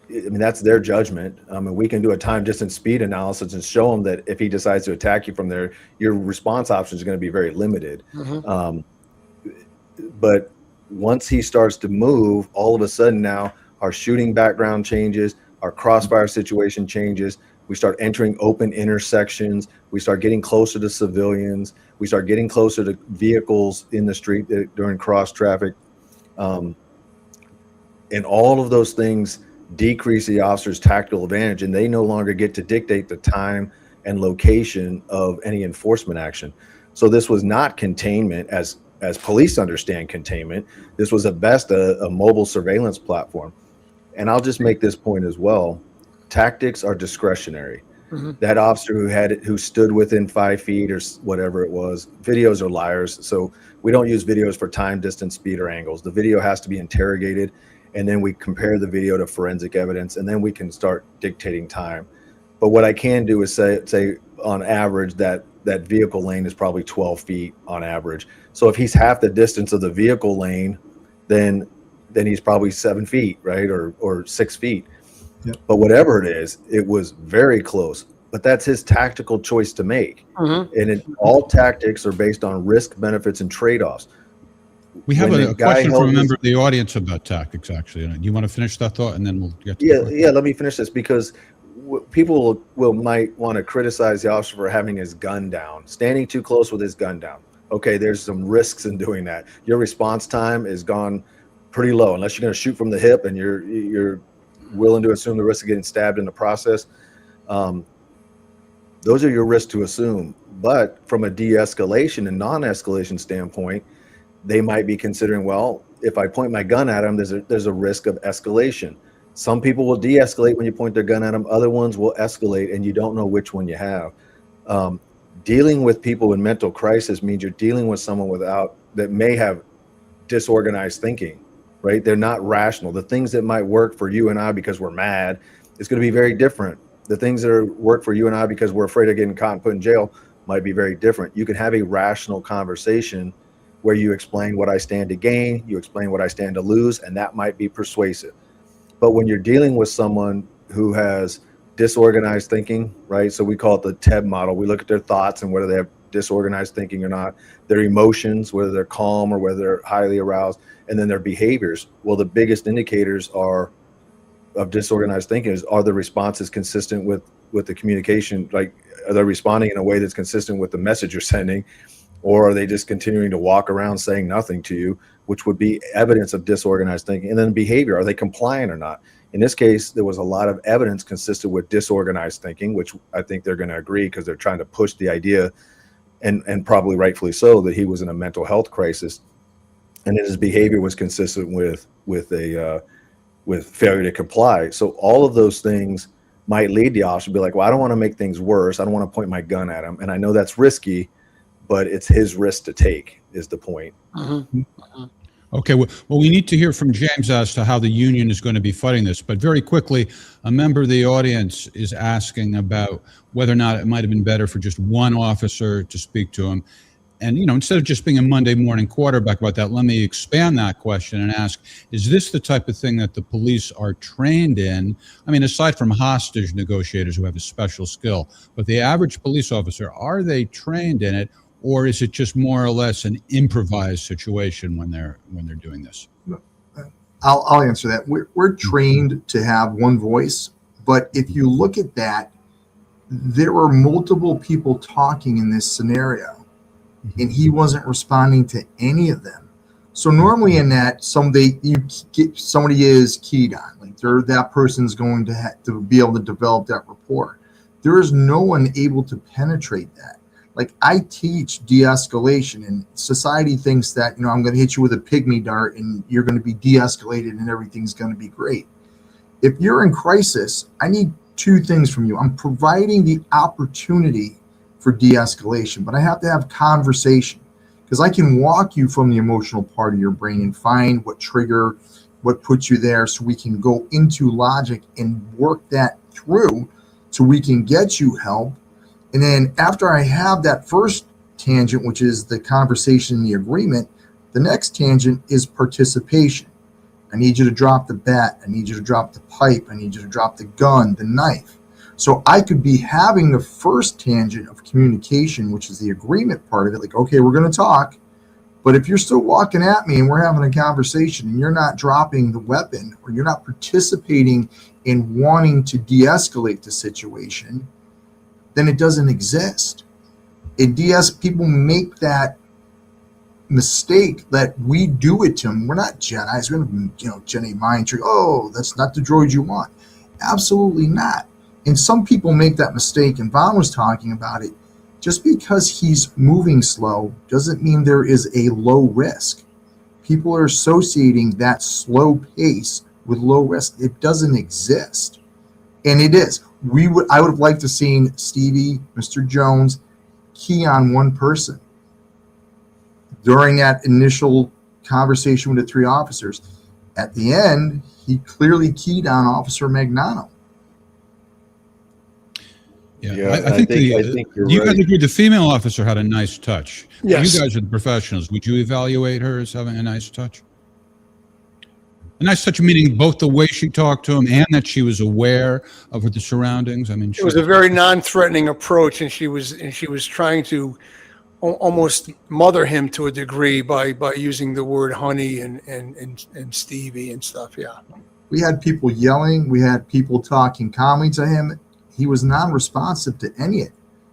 that's their judgment. We can do a time, distance, speed analysis and show them that if he decides to attack you from there, your response option is going to be very limited. But once he starts to move, all of a sudden now our shooting background changes, our crossfire situation changes. We start entering open intersections. We start getting closer to civilians. We start getting closer to vehicles in the street during cross traffic. And all of those things decrease the officer's tactical advantage, and they no longer get to dictate the time and location of any enforcement action. So this was not containment as police understand containment. This was at best a mobile surveillance platform. And I'll just make this point as well. Tactics are discretionary. That officer who stood within 5 feet or whatever it was, videos are liars. So we don't use videos for time, distance, speed, or angles. The video has to be interrogated, and then we compare the video to forensic evidence, and then we can start dictating time. But what I can do is say on average that vehicle lane is probably 12 feet on average. So if he's half the distance of the vehicle lane, then he's probably 7 feet, right? Or 6 feet. Yep. But whatever it is, it was very close. But that's his tactical choice to make. And all tactics are based on risk, benefits, and trade-offs. We have a question from a member of the audience about tactics, actually. Do you want to finish that thought, and then we'll get to Yeah, let me finish this, because people might want to criticize the officer for having his gun down, standing too close with his gun down. Okay, there's some risks in doing that. Your response time is gone pretty low, unless you're going to shoot from the hip and you're willing to assume the risk of getting stabbed in the process. Those are your risks to assume. But from a de-escalation and non-escalation standpoint, they might be considering, well, if I point my gun at him, there's a risk of escalation. Some people will de-escalate when you point their gun at them. Other ones will escalate, and you don't know which one you have. Dealing with people in mental crisis means you're dealing with someone that may have disorganized thinking, right? They're not rational. The things that might work for you and I because we're mad, it's going to be very different. The things that work for you and I because we're afraid of getting caught and put in jail might be very different. You can have a rational conversation where you explain what I stand to gain, you explain what I stand to lose, and that might be persuasive. But when you're dealing with someone who has disorganized thinking, right? So we call it the TEB model. We look at their thoughts and whether they have disorganized thinking or not, their emotions, whether they're calm or whether they're highly aroused, and then their behaviors. Well, the biggest indicators of disorganized thinking are the responses consistent with the communication, like are they responding in a way that's consistent with the message you're sending, or are they just continuing to walk around saying nothing to you, which would be evidence of disorganized thinking. And then behavior, are they compliant or not? In this case, there was a lot of evidence consistent with disorganized thinking, which I think they're going to agree because they're trying to push the idea, and probably rightfully so, that he was in a mental health crisis, and that his behavior was consistent with failure to comply. So all of those things might lead the officer to be like, well, I don't want to make things worse. I don't want to point my gun at him. And I know that's risky, but it's his risk to take is the point. Okay, well, we need to hear from James as to how the union is going to be fighting this. But very quickly, a member of the audience is asking about whether or not it might have been better for just one officer to speak to him. And, instead of just being a Monday morning quarterback about that, let me expand that question and ask, is this the type of thing that the police are trained in? I mean, aside from hostage negotiators who have a special skill, but the average police officer, are they trained in it? Or is it just more or less an improvised situation when they're doing this? I'll answer that. We're trained to have one voice, but if you look at that, there were multiple people talking in this scenario, and he wasn't responding to any of them. So normally in that, somebody is keyed on, like that person's going to be able to develop that rapport. There is no one able to penetrate that. Like, I teach de-escalation, and society thinks that, I'm going to hit you with a pygmy dart and you're going to be de-escalated and everything's going to be great. If you're in crisis, I need two things from you. I'm providing the opportunity for de-escalation, but I have to have conversation, because I can walk you from the emotional part of your brain and find what puts you there, so we can go into logic and work that through so we can get you help. And then after I have that first tangent, which is the conversation and the agreement, the next tangent is participation. I need you to drop the bat. I need you to drop the pipe. I need you to drop the gun, the knife. So I could be having the first tangent of communication, which is the agreement part of it. Like, okay, we're going to talk. But if you're still walking at me and we're having a conversation and you're not dropping the weapon, or you're not participating in wanting to de-escalate the situation, then it doesn't exist. People make that mistake that we do it to them. We're not Jedis. We're not, Jedi mind trick. Oh, that's not the droid you want. Absolutely not. And some people make that mistake, and Vaughn was talking about it. Just because he's moving slow doesn't mean there is a low risk. People are associating that slow pace with low risk. It doesn't exist. And it is. I would have liked to seen Stevie, Mr. Jones, key on one person during that initial conversation with the three officers. At the end, he clearly keyed on Officer Magnano. Yeah, I think you guys agree the female officer had a nice touch. Yes. You guys are the professionals. Would you evaluate her as having a nice touch? A nice touch meaning both the way she talked to him and that she was aware of the surroundings. I mean, it was a very non-threatening approach, and she was trying to almost mother him to a degree by using the word honey and Stevie and stuff. Yeah. We had people yelling. We had people talking calmly to him. He was non-responsive to any of it.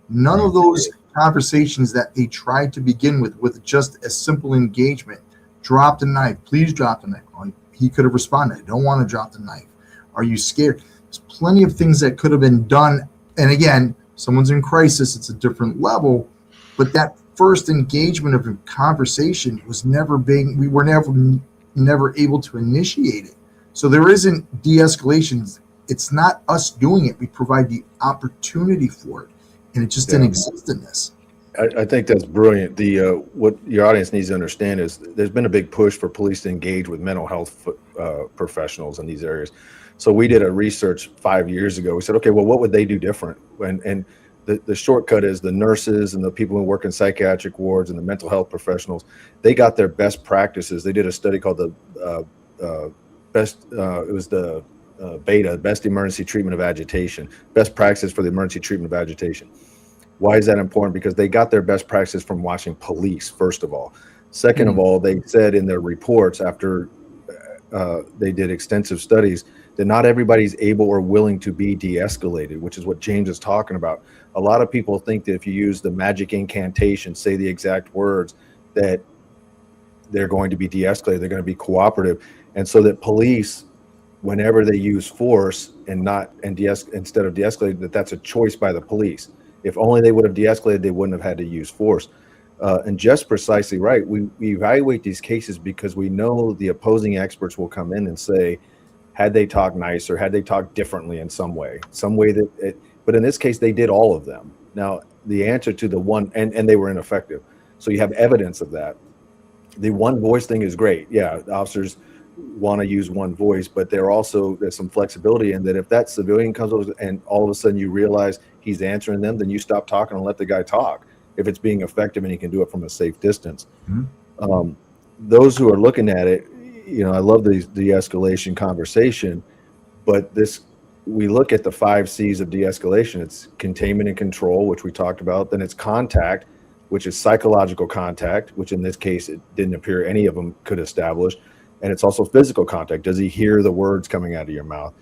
None of those conversations that they tried to begin with just a simple engagement. Drop the knife. Please drop the knife. He could have responded, I don't want to drop the knife. Are you scared? There's plenty of things that could have been done. And again, someone's in crisis, it's a different level. But that first engagement of a conversation was we were never able to initiate it. So there isn't de-escalation. It's not us doing it. We provide the opportunity for it. And it just didn't exist in this. I think that's brilliant. What your audience needs to understand is there's been a big push for police to engage with mental health professionals in these areas. So we did a research 5 years ago. We said, okay, well, what would they do different? And the shortcut is the nurses and the people who work in psychiatric wards and the mental health professionals, they got their best practices. They did a study called BETA, Best Emergency Treatment of Agitation, best practices for the emergency treatment of agitation. Why is that important? Because they got their best practices from watching police, first of all. Second of all, they said in their reports after they did extensive studies that not everybody's able or willing to be de-escalated, which is what James is talking about. A lot of people think that if you use the magic incantation, say the exact words, that they're going to be de-escalated, they're going to be cooperative. And so that police, whenever they use force instead of de-escalated, that's a choice by the police. If only they would have de-escalated, they wouldn't have had to use force. And just precisely right. We evaluate these cases because we know the opposing experts will come in and say, had they talked nicer, had they talked differently in some way but in this case, they did all of them. Now, the answer to the one, and they were ineffective. So you have evidence of that. the one voice thing is great. Yeah, the officers want to use one voice, but there's some flexibility in that if that civilian comes over and all of a sudden you realize he's answering them, then you stop talking and let the guy talk if it's being effective and he can do it from a safe distance. Those who are looking at it, I love the de-escalation conversation, but we look at the 5 C's of de-escalation. It's containment and control, which we talked about. Then it's contact, which is psychological contact, which in this case, it didn't appear any of them could establish. And it's also physical contact. Does he hear the words coming out of your mouth?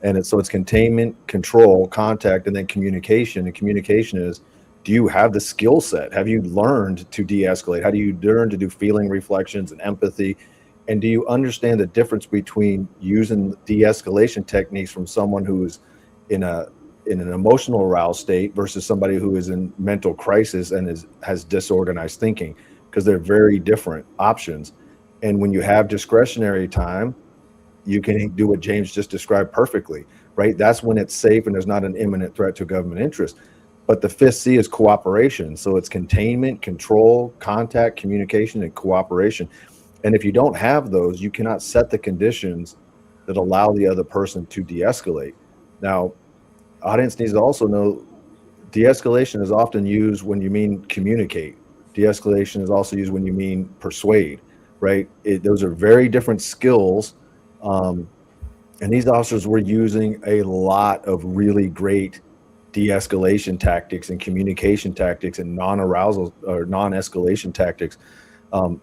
And so it's containment, control, contact, and then communication. And communication is, do you have the skill set? Have you learned to de-escalate? How do you learn to do feeling reflections and empathy? And do you understand the difference between using de-escalation techniques from someone who is in an emotional aroused state versus somebody who is in mental crisis and has disorganized thinking? Because they're very different options. And when you have discretionary time, you can do what James just described perfectly, right? That's when it's safe and there's not an imminent threat to government interest. But the 5th C is cooperation. So it's containment, control, contact, communication, and cooperation. And if you don't have those, you cannot set the conditions that allow the other person to de-escalate. Now, audience needs to also know de-escalation is often used when you mean communicate. De-escalation is also used when you mean persuade, right? Those are very different skills. And these officers were using a lot of really great de-escalation tactics and communication tactics and non-arousal or non-escalation tactics.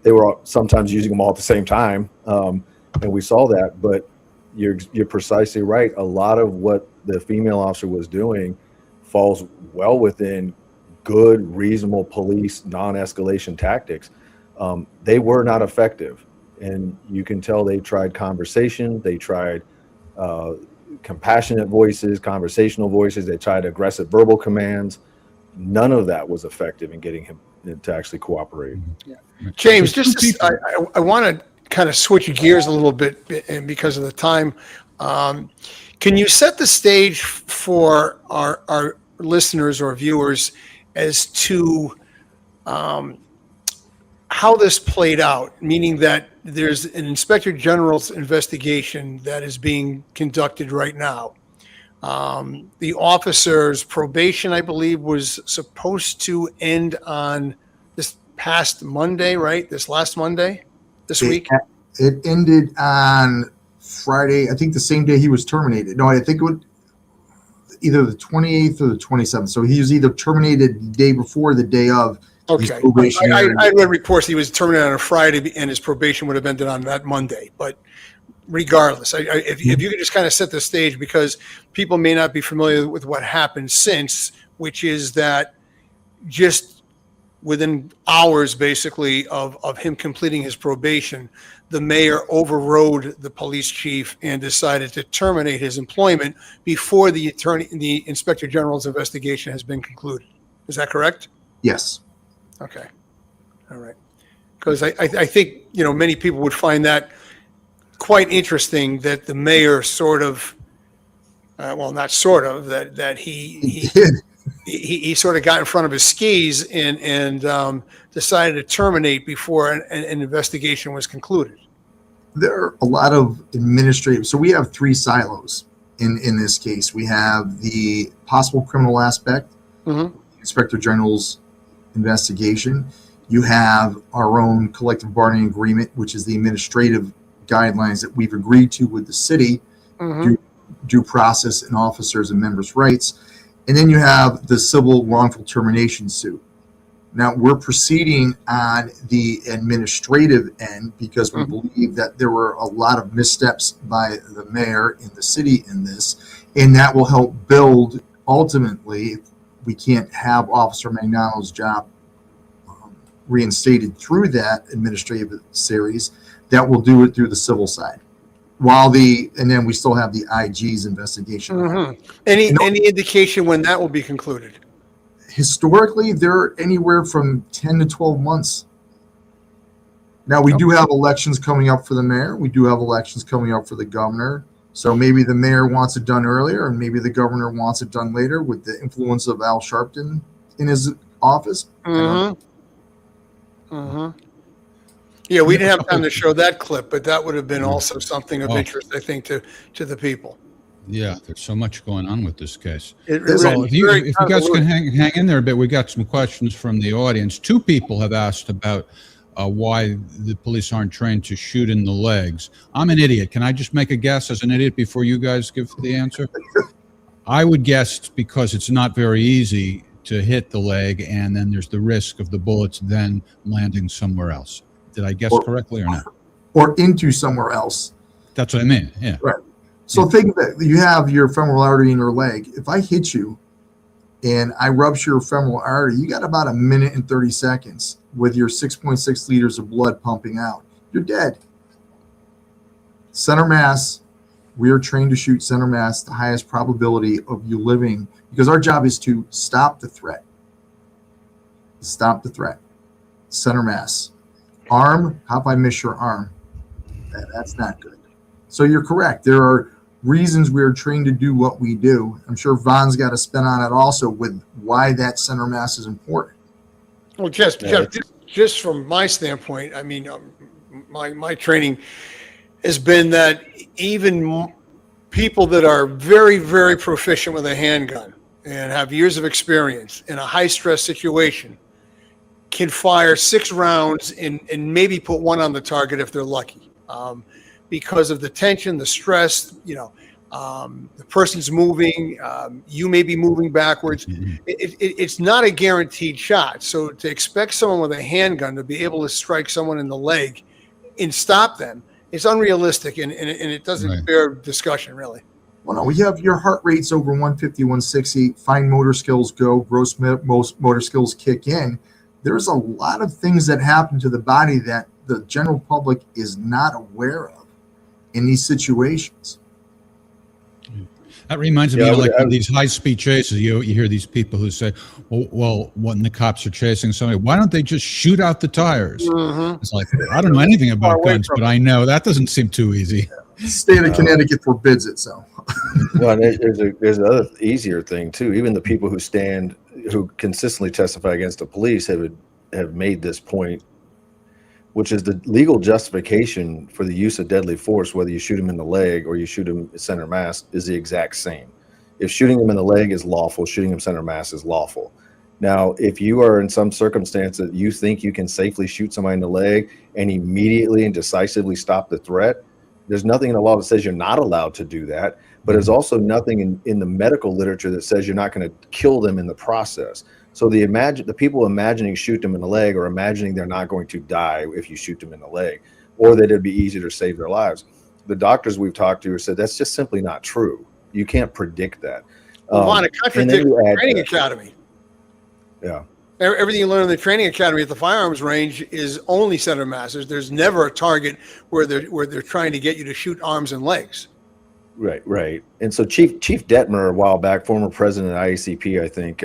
They were sometimes using them all at the same time, and we saw that. But you're precisely right. A lot of what the female officer was doing falls well within good, reasonable police non-escalation tactics. They were not effective, and you can tell they tried conversation, they tried compassionate voices, conversational voices, they tried aggressive verbal commands. None of that was effective in getting him to actually cooperate. Yeah. James, I want to kind of switch gears a little bit, and because of the time, can you set the stage for our listeners or viewers as to how this played out, meaning that there's an Inspector General's investigation that is being conducted right now. The officer's probation, I believe, was supposed to end on this past Monday, right? This last Monday, this week? It ended on Friday, I think the same day he was terminated. No, I think it was either the 28th or the 27th. So he was either terminated the day before, the day of. Okay. I read reports he was terminated on a Friday and his probation would have ended on that Monday. But regardless, if you could just kind of set the stage, because people may not be familiar with what happened since, which is that just within hours, basically, of him completing his probation, the mayor overrode the police chief and decided to terminate his employment before the Inspector General's investigation has been concluded. Is that correct? Yes. Okay. All right. Because I think, many people would find that quite interesting that the mayor sort of, not sort of, that he sort of got in front of his skis and decided to terminate before an investigation was concluded. There are a lot of administrative. So we have 3 silos in this case. We have the possible criminal aspect, Inspector General's investigation. You have our own collective bargaining agreement, which is the administrative guidelines that we've agreed to with the city, due process and officers and members' rights. And then you have the civil wrongful termination suit. Now we're proceeding on the administrative end because we believe that there were a lot of missteps by the mayor in the city in this, and that will help build ultimately. We can't have Officer Magnano's job reinstated through that administrative series. That will do it through the civil side. And then we still have the IG's investigation. Any indication when that will be concluded? Historically, they're anywhere from 10 to 12 months. Now, we do have elections coming up for the mayor. We do have elections coming up for the governor. So maybe the mayor wants it done earlier, and maybe the governor wants it done later with the influence of Al Sharpton in his office. Yeah, we didn't have time to show that clip, but that would have been also something of Oh. interest, I think, to the people. Yeah, there's so much going on with this case. It Well, really- if you very guys can convoluted. hang in there a bit, we got some questions from the audience. Two people have asked about why the police aren't trained to shoot in the legs. I'm an idiot. Can I just make a guess as an idiot before you guys give the answer? I would guess because it's not very easy to hit the leg, and then there's the risk of the bullets then landing somewhere else. Did I guess correctly or not? Or into somewhere else. That's what I mean. Yeah. Right. So think that you have your femoral artery in your leg. If I hit you and I rupture your femoral artery, you got about 1 minute and 30 seconds with your 6.6 liters of blood pumping out. You're dead. Center mass, we are trained to shoot center mass, the highest probability of you living, because our job is to stop the threat. Stop the threat. Center mass. Arm, how if I miss your arm? That's not good. So you're correct. There are reasons we are trained to do what we do. I'm sure Von's got a spin on it also with why that center mass is important. Well, Jeff, just from my standpoint, I mean, my training has been that even people that are very, very proficient with a handgun and have years of experience in a high-stress situation can fire 6 rounds and maybe put 1 on the target if they're lucky, because of the tension, the stress, the person's moving, you may be moving backwards. It's not a guaranteed shot. So to expect someone with a handgun to be able to strike someone in the leg and stop them, it's unrealistic, and it doesn't bear discussion, really. Well, no, we have your heart rates over 150, 160, fine motor skills go, gross motor skills kick in. There's a lot of things that happen to the body that the general public is not aware of in these situations. That reminds me of these high-speed chases. You hear these people who say, well, when the cops are chasing somebody, why don't they just shoot out the tires? Mm-hmm. It's like, I don't know anything about guns, but I know that doesn't seem too easy. State of Connecticut forbids it, so. Well, there's another easier thing, too. Even the people who consistently testify against the police have made this point, which is the legal justification for the use of deadly force, whether you shoot them in the leg or you shoot them center mass, is the exact same. If shooting them in the leg is lawful, shooting them center mass is lawful. Now, if you are in some circumstance that you think you can safely shoot somebody in the leg and immediately and decisively stop the threat, there's nothing in the law that says you're not allowed to do that, but there's also nothing in the medical literature that says you're not going to kill them in the process. So the people imagining shoot them in the leg are imagining they're not going to die if you shoot them in the leg, or that it'd be easier to save their lives. The doctors we've talked to have said that's just simply not true. You can't predict that. Well, it contradicts the training academy. Yeah. Everything you learn in the training academy at the firearms range is only center masses. There's never a target where they're trying to get you to shoot arms and legs. Right. And so Chief Detmer, a while back, former president of IACP, I think,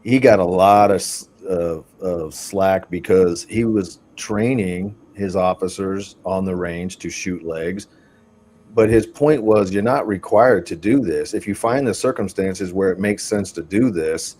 he got a lot of slack because he was training his officers on the range to shoot legs. But his point was, you're not required to do this. If you find the circumstances where it makes sense to do this,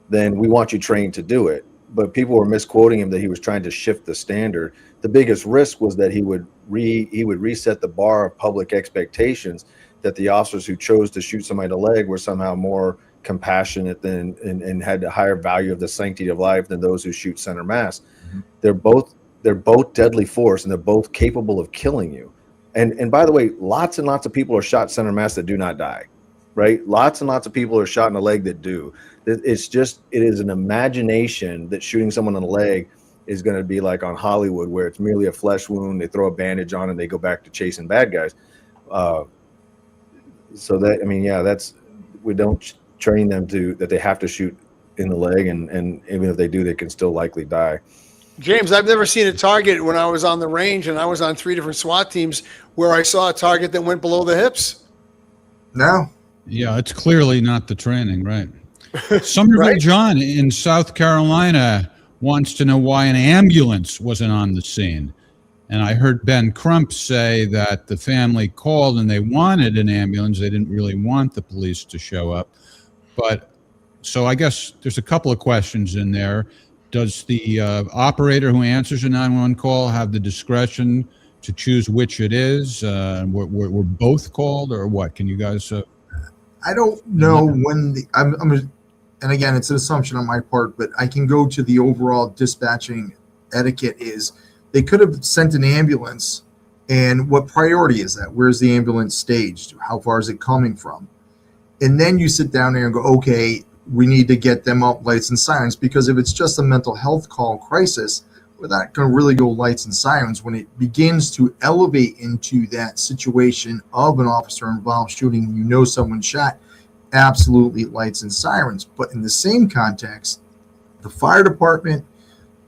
then we want you trained to do it. But people were misquoting him that he was trying to shift the standard. The biggest risk was that he would reset the bar of public expectations, that the officers who chose to shoot somebody in the leg were somehow more compassionate than and had a higher value of the sanctity of life than those who shoot center mass. Mm-hmm. They're both deadly force, and they're both capable of killing you. And by the way, lots and lots of people are shot center mass that do not die, right? Lots and lots of people are shot in the leg that do. It is an imagination that shooting someone in the leg is going to be like on Hollywood, where it's merely a flesh wound. They throw a bandage on and they go back to chasing bad guys. So that, I mean, yeah, we don't train them that they have to shoot in the leg, and even if they do, they can still likely die. James, I've never seen a target when I was on the range, and I was on 3 different SWAT teams, where I saw a target that went below the hips. No. Yeah, it's clearly not the training, right? Somerville John in South Carolina wants to know why an ambulance wasn't on the scene. And I heard Ben Crump say that the family called and they wanted an ambulance. They didn't really want the police to show up. But so I guess there's a couple of questions in there. Does the operator who answers a 911 call have the discretion to choose which it is? Were both called, or what? Can you guys? I don't know when and again, it's an assumption on my part, but I can go to the overall dispatching etiquette is they could have sent an ambulance, and what priority is that? Where's the ambulance staged? How far is it coming from? And then you sit down there and go, okay, we need to get them up lights and sirens, because if it's just a mental health call crisis, we're not going to really go lights and sirens. When it begins to elevate into that situation of an officer involved shooting, you know someone shot, absolutely lights and sirens. But in the same context, the fire department,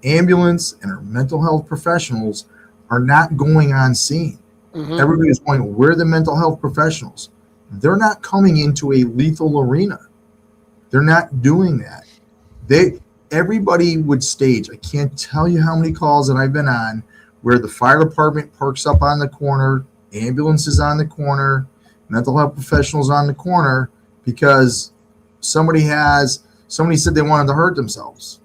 ambulance, and our mental health professionals are not going on scene. Everybody's going, where are the mental health professionals? They're not coming into a lethal arena. They're not doing that. Everybody would stage. I can't tell you how many calls that I've been on where the fire department parks up on the corner, ambulance is on the corner, mental health professionals on the corner, because somebody said they wanted to hurt themselves.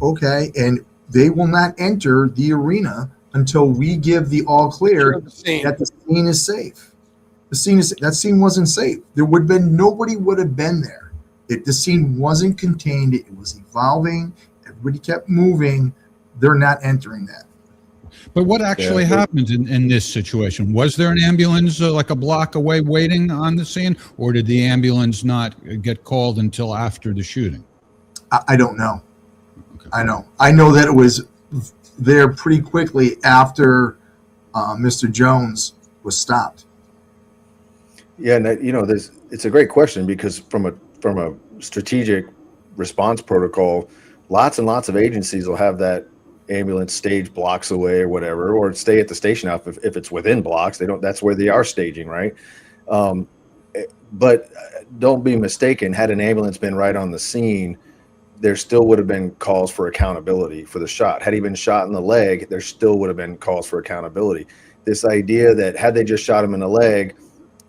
Okay, and they will not enter the arena until we give the all clear that the scene is safe. That scene wasn't safe. Nobody would have been there. The scene wasn't contained. It was evolving. Everybody kept moving. They're not entering that. But what actually happened in this situation? Was there an ambulance like a block away waiting on the scene, or did the ambulance not get called until after the shooting? I don't know. Okay. I know that it was there pretty quickly after Mr. Jones was stopped. Yeah, and it's a great question, because from a strategic response protocol, lots and lots of agencies will have that ambulance stage blocks away or whatever, or stay at the station house if it's within blocks. That's where they are staging, right? But don't be mistaken. Had an ambulance been right on the scene, there still would have been calls for accountability for the shot. Had he been shot in the leg, there still would have been calls for accountability. This idea that had they just shot him in the leg,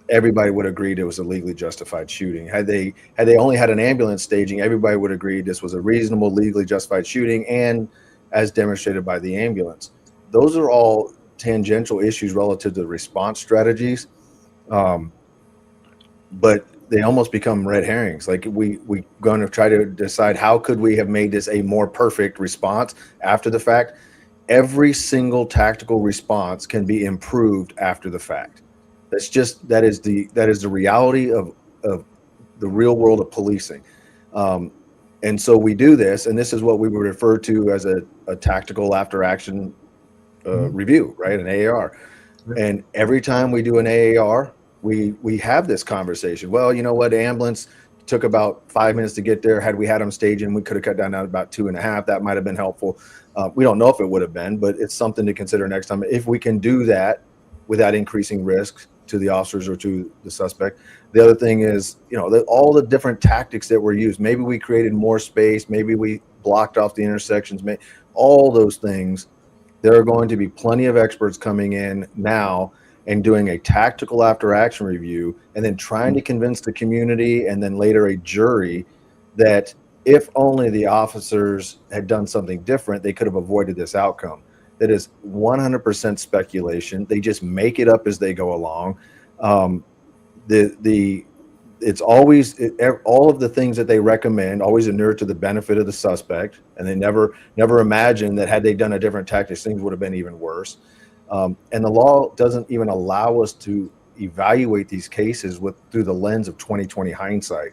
everybody would agree it was a legally justified shooting. Had they only had an ambulance staging, everybody would agree this was a reasonable, legally justified shooting, and as demonstrated by the ambulance. Those are all tangential issues relative to response strategies, but they almost become red herrings. Like we're going to try to decide how could we have made this a more perfect response after the fact. Every single tactical response can be improved after the fact. That is the reality of the real world of policing. And so we do this, and this is what we would refer to as a tactical after action review, right? An AAR. And every time we do an AAR, we have this conversation. Well, you know what? Ambulance took about 5 minutes to get there. Had we had them staging, we could have cut down to about 2.5. That might have been helpful. We don't know if it would have been, but it's something to consider next time. If we can do that without increasing risk to the officers or to the suspect. The other thing is, all the different tactics that were used. Maybe we created more space. Maybe we blocked off the intersections. All those things. There are going to be plenty of experts coming in now and doing a tactical after action review, and then trying to convince the community and then later a jury that if only the officers had done something different, they could have avoided this outcome. That is 100% speculation. They just make it up as they go along. It's always all of the things that they recommend always inure to the benefit of the suspect, and they never imagine that had they done a different tactics, things would have been even worse. And the law doesn't even allow us to evaluate these cases through the lens of 20/20 hindsight,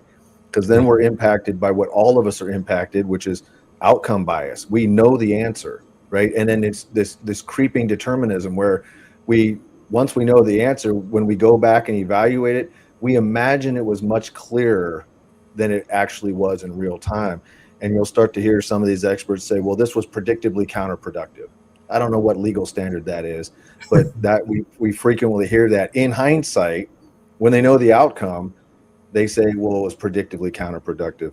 because then we're impacted by what all of us are impacted, which is outcome bias. We know the answer. Right. And then it's this creeping determinism where once we know the answer, when we go back and evaluate it, we imagine it was much clearer than it actually was in real time. And you'll start to hear some of these experts say, well, this was predictably counterproductive. I don't know what legal standard that is, but that we frequently hear that in hindsight, when they know the outcome, they say, well, it was predictably counterproductive.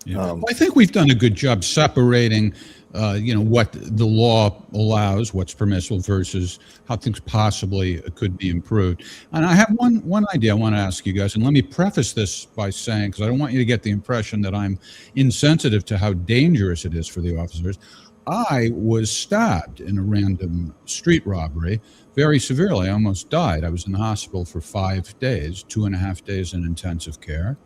Yeah. Well, I think we've done a good job separating, what the law allows, what's permissible versus how things possibly could be improved. And I have one idea I want to ask you guys, and let me preface this by saying, because I don't want you to get the impression that I'm insensitive to how dangerous it is for the officers. I was stabbed in a random street robbery very severely. I almost died. I was in the hospital for 5 days, 2.5 days in intensive care.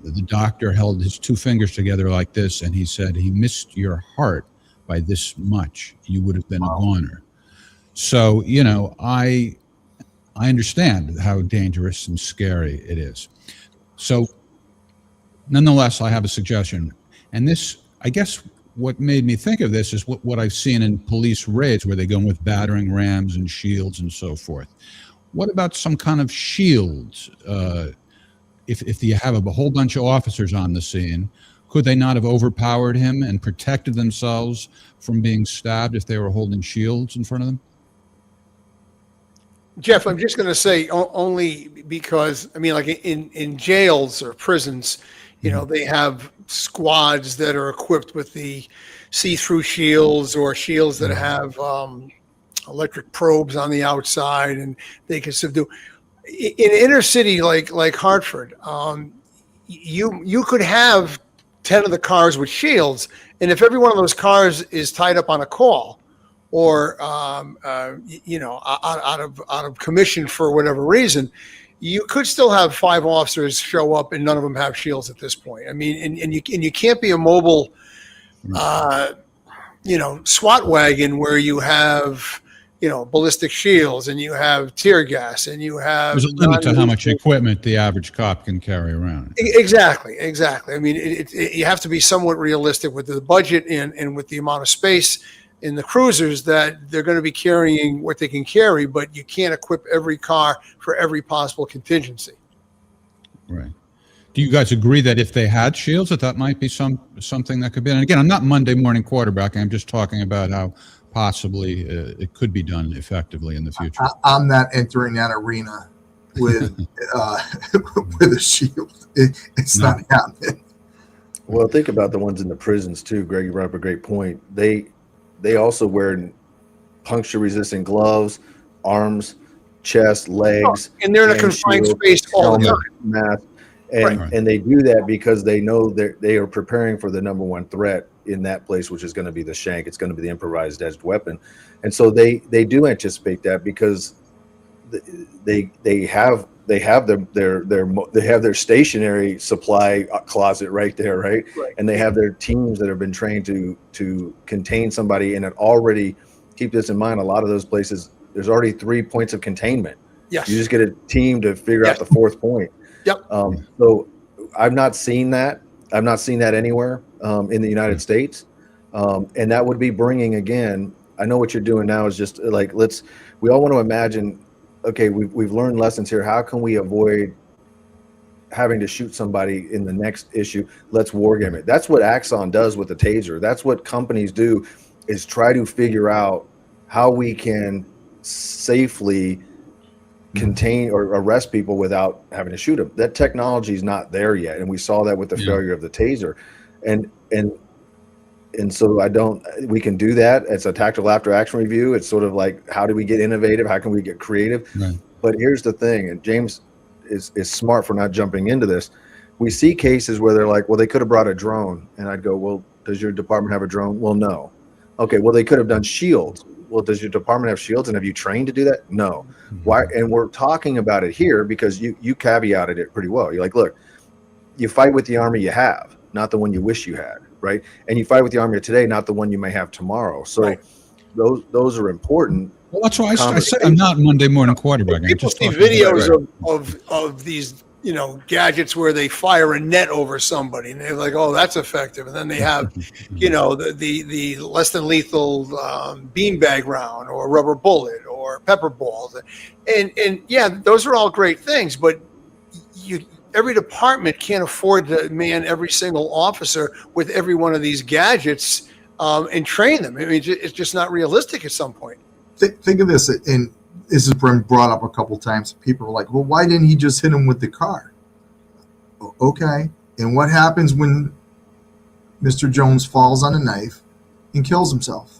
The doctor held his two fingers together like this, and he said, he missed your heart by this much. You would have been a goner. So, I understand how dangerous and scary it is. So, nonetheless, I have a suggestion. And this, I guess, what made me think of this is what I've seen in police raids where they go in with battering rams and shields and so forth. What about some kind of shields? If you have a whole bunch of officers on the scene, could they not have overpowered him and protected themselves from being stabbed if they were holding shields in front of them? Jeff, I'm just going to say only because, like in jails or prisons, they have squads that are equipped with the see-through shields or shields that have electric probes on the outside, and they can subdue. In inner city like Hartford, you could have 10 of the cars with shields, and if every one of those cars is tied up on a call or out of commission for whatever reason, you could still have 5 officers show up and none of them have shields at this point. And you can't be a mobile SWAT wagon where you have ballistic shields and you have tear gas and you have. There's a limit to how much equipment the average cop can carry around. Exactly. You have to be somewhat realistic with the budget and with the amount of space in the cruisers that they're going to be carrying what they can carry, but you can't equip every car for every possible contingency. Right. Do you guys agree that if they had shields, that might be something that could be? And again, I'm not Monday morning quarterbacking. I'm just talking about how possibly it could be done effectively in the future. I'm not entering that arena with with a shield. It's not happening. Well, think about the ones in the prisons too, Greg. You brought up a great point. They also wear puncture-resistant gloves, arms, chest, legs, and they're in a confined space all the time. Mask, and they do that because they know that they are preparing for the number one threat in that place, which is going to be the shank. It's going to be the improvised edged weapon, and so they do anticipate that because they have their stationary supply closet right there, right? And they have their teams that have been trained to contain somebody, and it already, keep this in mind, a lot of those places there's already 3 points of containment. Yes. You just get a team to figure out the 4th point. Yep. So I've not seen that. I've not seen that anywhere in the United States. And that would be bringing, again, I know what you're doing now is just like, we all want to imagine, okay, we've learned lessons here. How can we avoid having to shoot somebody in the next issue? Let's war game it. That's what Axon does with the taser. That's what companies do, is try to figure out how we can safely contain or arrest people without having to shoot them. That technology is not there yet, and we saw that with the failure of the taser. And so we can do that. It's a tactical after action review. It's sort of like, how do we get innovative? How can we get creative? Right. But here's the thing, and James is smart for not jumping into this. We see cases where they're like, well, they could have brought a drone. And I'd go, well, does your department have a drone? Well, no. Okay, well, they could have done shields. Well, does your department have shields, and have you trained to do that? No. Why? And we're talking about it here because you caveated it pretty well. You're like, look, you fight with the army you have, not the one you wish you had, right? And you fight with the army of today, not the one you may have tomorrow. So those are important. Well, that's why I said I'm not Monday morning quarterback. People see videos of these, gadgets where they fire a net over somebody, and they're like, "Oh, that's effective." And then they have, the less than lethal beanbag round, or rubber bullet, or pepper balls, and yeah, those are all great things. But every department can't afford to man every single officer with every one of these gadgets and train them. I mean, it's just not realistic at some point. Think of this, and this has been brought up a couple times. People are like, well, why didn't he just hit him with the car? Okay. And what happens when Mr. Jones falls on a knife and kills himself.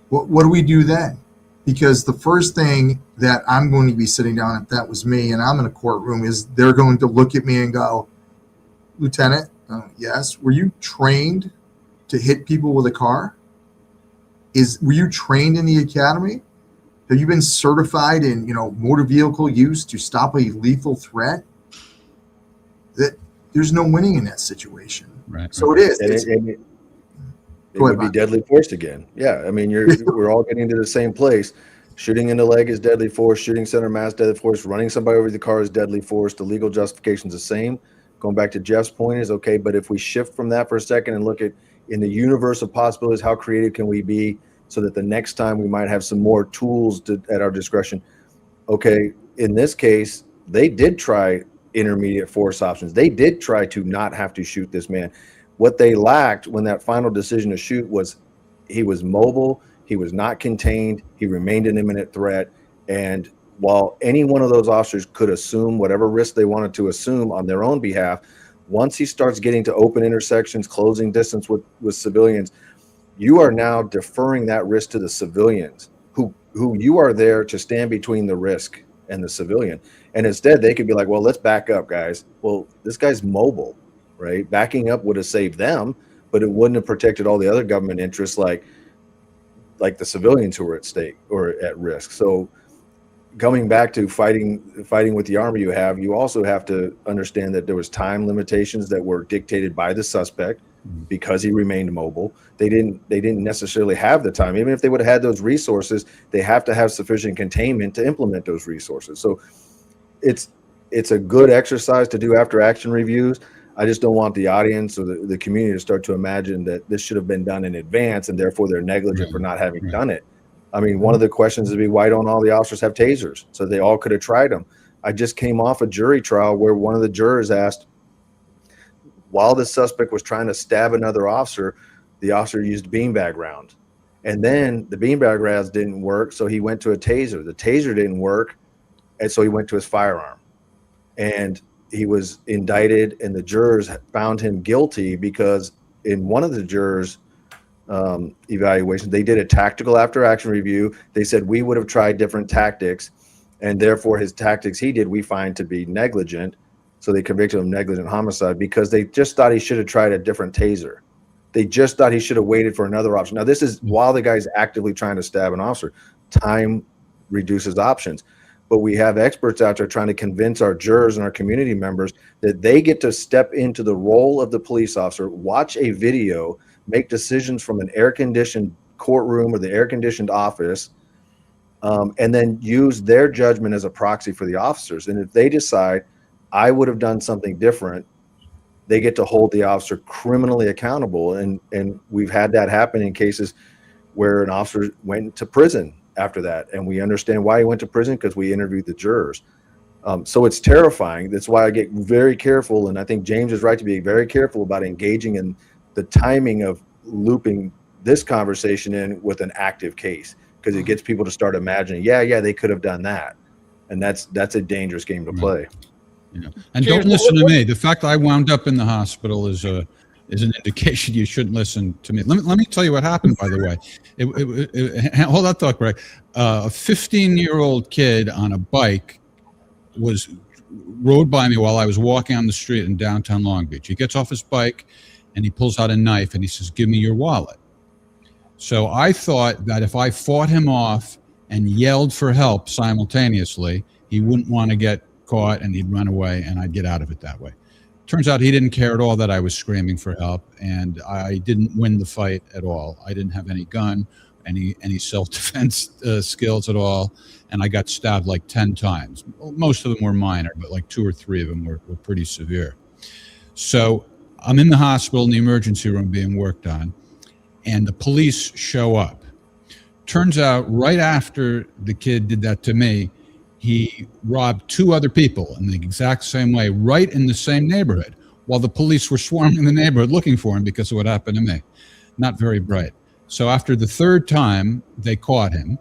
What do we do then? Because the first thing that I'm going to be sitting down, if that was me and I'm in a courtroom, is they're going to look at me and go, Lieutenant, yes, were you trained to hit people with a car? Were you trained in the academy? Have you been certified in, motor vehicle use to stop a lethal threat? That there's no winning in that situation. Right. So it is. It would be deadly force again. Yeah, I mean, we're all getting to the same place. Shooting in the leg is deadly force. Shooting center mass, deadly force. Running somebody over the car is deadly force. The legal justification is the same. Going back to Jeff's point is, okay, but if we shift from that for a second and look at in the universe of possibilities, how creative can we be so that the next time we might have some more tools at our discretion? Okay, in this case, they did try intermediate force options. They did try to not have to shoot this man. What they lacked when that final decision to shoot was he was mobile, he was not contained, he remained an imminent threat. And while any one of those officers could assume whatever risk they wanted to assume on their own behalf, once he starts getting to open intersections, closing distance with civilians, you are now deferring that risk to the civilians who you are there to stand between the risk and the civilian. And instead they could be like, well, let's back up, guys. Well, this guy's mobile. Right, backing up would have saved them, but it wouldn't have protected all the other government interests, like the civilians who were at stake or at risk. So, coming back to fighting with the army, you also have to understand that there was time limitations that were dictated by the suspect because he remained mobile. They didn't necessarily have the time. Even if they would have had those resources, they have to have sufficient containment to implement those resources. So, it's a good exercise to do after action reviews. I just don't want the audience or the community to start to imagine that this should have been done in advance and therefore they're negligent for not having done it. I mean, one of the questions would be, why don't all the officers have tasers? So they all could have tried them. I just came off a jury trial where one of the jurors asked, while the suspect was trying to stab another officer, the officer used beanbag rounds. And then the beanbag rounds didn't work, so he went to a taser. The taser didn't work, and so he went to his firearm. And he was indicted, and the jurors found him guilty because in one of the jurors' evaluations, they did a tactical after-action review. They said we would have tried different tactics, and therefore his tactics he did we find to be negligent. So they convicted him of negligent homicide because they just thought he should have tried a different taser. They just thought he should have waited for another option. Now, this is while the guy's actively trying to stab an officer. Time reduces options. But we have experts out there trying to convince our jurors and our community members that they get to step into the role of the police officer, watch a video, make decisions from an air-conditioned courtroom or the air-conditioned office, and then use their judgment as a proxy for the officers. And if they decide, I would have done something different, they get to hold the officer criminally accountable. And we've had that happen in cases where an officer went to prison after that, and we understand why he went to prison because we interviewed the jurors. So it's terrifying. That's why I get very careful, and I think James is right to be very careful about engaging in the timing of looping this conversation in with an active case, because it gets people to start imagining, yeah, they could have done that, and that's a dangerous game to play. Yeah. And don't listen to me. The fact that I wound up in the hospital is an indication you shouldn't listen to me. Let me tell you what happened, by the way. Hold that thought, Greg. A 15-year-old kid on a bike rode by me while I was walking on the street in downtown Long Beach. He gets off his bike and he pulls out a knife and he says, "Give me your wallet." So I thought that if I fought him off and yelled for help simultaneously, he wouldn't want to get caught and he'd run away and I'd get out of it that way. Turns out he didn't care at all that I was screaming for help, and I didn't win the fight at all. I didn't have any gun, any self-defense skills at all, and I got stabbed like 10 times. Most of them were minor, but like 2 or 3 of them were pretty severe. So I'm in the hospital in the emergency room being worked on, and the police show up. Turns out right after the kid did that to me, he robbed 2 other people in the exact same way, right in the same neighborhood, while the police were swarming the neighborhood looking for him because of what happened to me. Not very bright. So after the 3rd time, they caught him,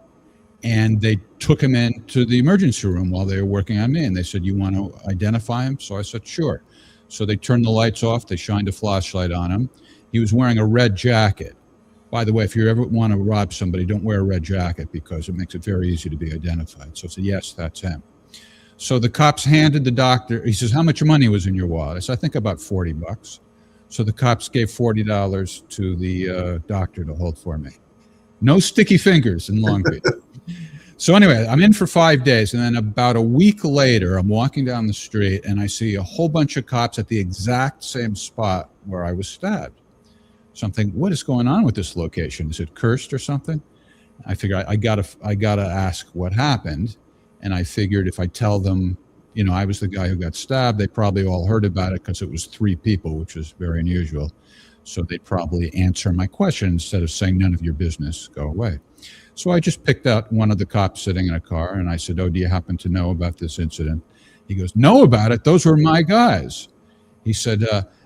and they took him into the emergency room while they were working on me, and they said, "You want to identify him?" So I said, "Sure." So they turned the lights off, they shined a flashlight on him, He was wearing a red jacket. By the way, if you ever want to rob somebody, don't wear a red jacket because it makes it very easy to be identified. So I said, yes, that's him. So the cops handed the doctor, he says, how much money was in your wallet? I said, I think about $40. So the cops gave $40 to the doctor to hold for me. No sticky fingers in Long Beach. So anyway, I'm in for 5 days, and then about a week later, I'm walking down the street, and I see a whole bunch of cops at the exact same spot where I was stabbed. So I'm thinking, what is going on with this location? Is it cursed or something? I figure I gotta ask what happened, and I figured if I tell them, you know, I was the guy who got stabbed, they probably all heard about it because it was 3 people, which is very unusual. So they'd probably answer my question instead of saying, none of your business, go away. So I just picked out one of the cops sitting in a car, and I said, oh, do you happen to know about this incident? He goes, know about it? Those were my guys. He said,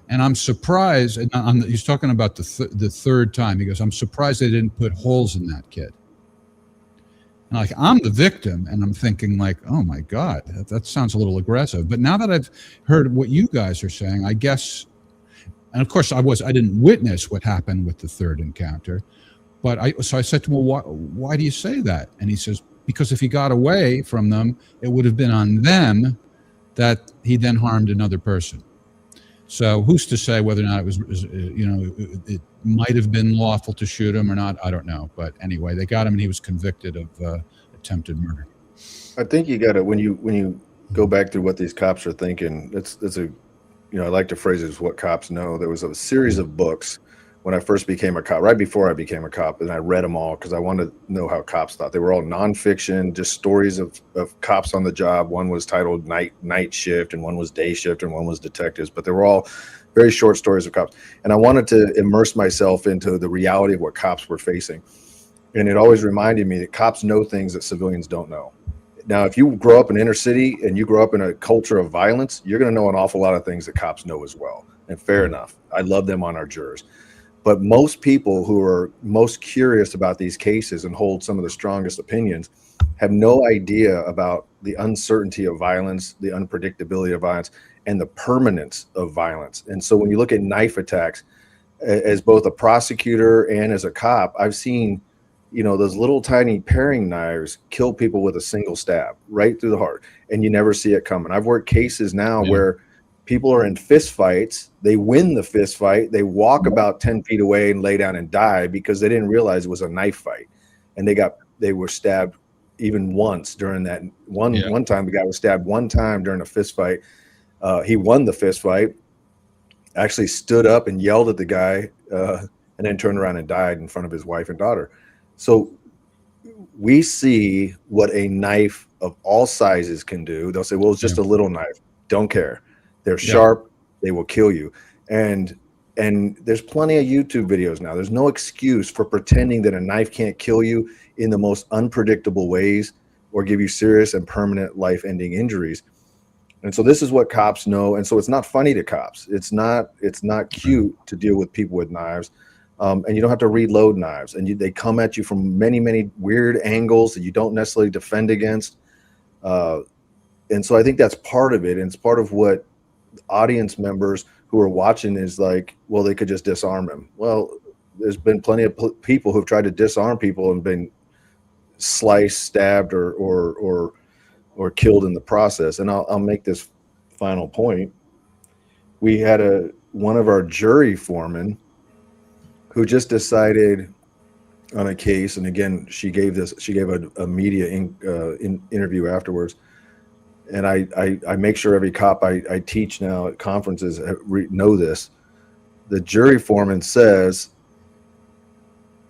and I'm surprised, and he's talking about the third time. He goes, I'm surprised they didn't put holes in that kid. And like, I'm the victim, and I'm thinking like, oh my God, that sounds a little aggressive. But now that I've heard what you guys are saying, I guess, and of course I didn't witness what happened with the third encounter, but I said to him, well, why do you say that? And he says, because if he got away from them, it would have been on them that he then harmed another person. So who's to say whether or not it was, you know, it might have been lawful to shoot him or not? I don't know. But anyway, they got him, and he was convicted of attempted murder. I think you got to, when you go back to what these cops are thinking, it's a, you know, I like to phrase it as what cops know. There was a series of books when I first became a cop, right before I became a cop, and I read them all because I wanted to know how cops thought. They were all nonfiction, just stories of cops on the job. One was titled Night Shift, and one was Day Shift, and one was Detectives, but they were all very short stories of cops. And I wanted to immerse myself into the reality of what cops were facing. And it always reminded me that cops know things that civilians don't know. Now, if you grow up in inner city and you grow up in a culture of violence, you're going to know an awful lot of things that cops know as well. And fair enough. I love them on our jurors. But most people who are most curious about these cases and hold some of the strongest opinions have no idea about the uncertainty of violence, the unpredictability of violence, and the permanence of violence. And so when you look at knife attacks, as both a prosecutor and as a cop, I've seen, you know, those little tiny paring knives kill people with a single stab right through the heart, and you never see it coming. I've worked cases now where people are in fist fights. They win the fist fight. They walk about 10 feet away and lay down and die because they didn't realize it was a knife fight. And they were stabbed even once during that one time. The guy was stabbed one time during a fist fight. He won the fist fight, actually stood up and yelled at the guy, and then turned around and died in front of his wife and daughter. So we see what a knife of all sizes can do. They'll say, well, it's just a little knife. Don't care. They're sharp. They will kill you. And there's plenty of YouTube videos now. There's no excuse for pretending that a knife can't kill you in the most unpredictable ways or give you serious and permanent life-ending injuries. And so this is what cops know. And so it's not funny to cops. It's not cute to deal with people with knives. And you don't have to reload knives. And they come at you from many, many weird angles that you don't necessarily defend against. And so I think that's part of it. And it's part of what audience members who are watching is like, well, they could just disarm him. Well, there's been plenty of people who've tried to disarm people and been sliced, stabbed, or killed in the process. And I'll make this final point. We had one of our jury foremen who just decided on a case, and again, she gave a media interview afterwards. And I make sure every cop I teach now at conferences know this. The jury foreman says,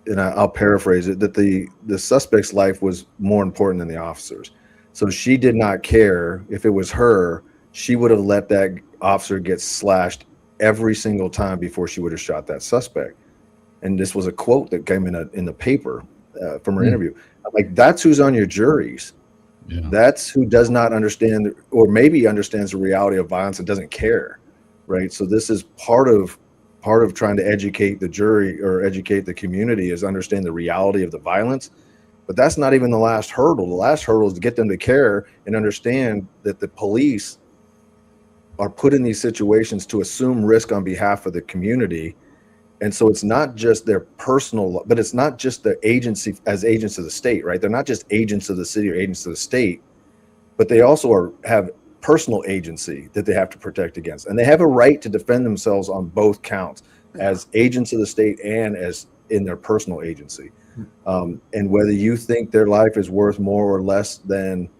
and I'll paraphrase it, that the suspect's life was more important than the officer's. So she did not care if it was her. She would have let that officer get slashed every single time before she would have shot that suspect. And this was a quote that came in the paper from her interview. I'm like, that's who's on your juries. Yeah. That's who does not understand, or maybe understands the reality of violence and doesn't care, right? So this is part of trying to educate the jury or educate the community, is understand the reality of the violence. But that's not even the last hurdle. The last hurdle is to get them to care and understand that the police are put in these situations to assume risk on behalf of the community, And so it's not just their personal, but it's not just the agency as agents of the state, right? They're not just agents of the city or agents of the state, but they also have personal agency that they have to protect against. And they have a right to defend themselves on both counts as agents of the state and as in their personal agency. And whether you think their life is worth more or less than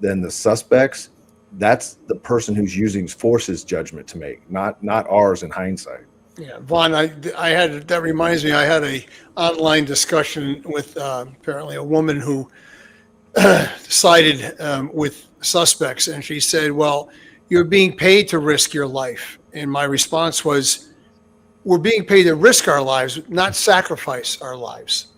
the suspects, that's the person who's using force's judgment to make, not ours in hindsight. Yeah, Vaughn, I had, that reminds me, I had a online discussion with apparently a woman who sided with suspects, and she said, well, you're being paid to risk your life. And my response was, we're being paid to risk our lives, not sacrifice our lives.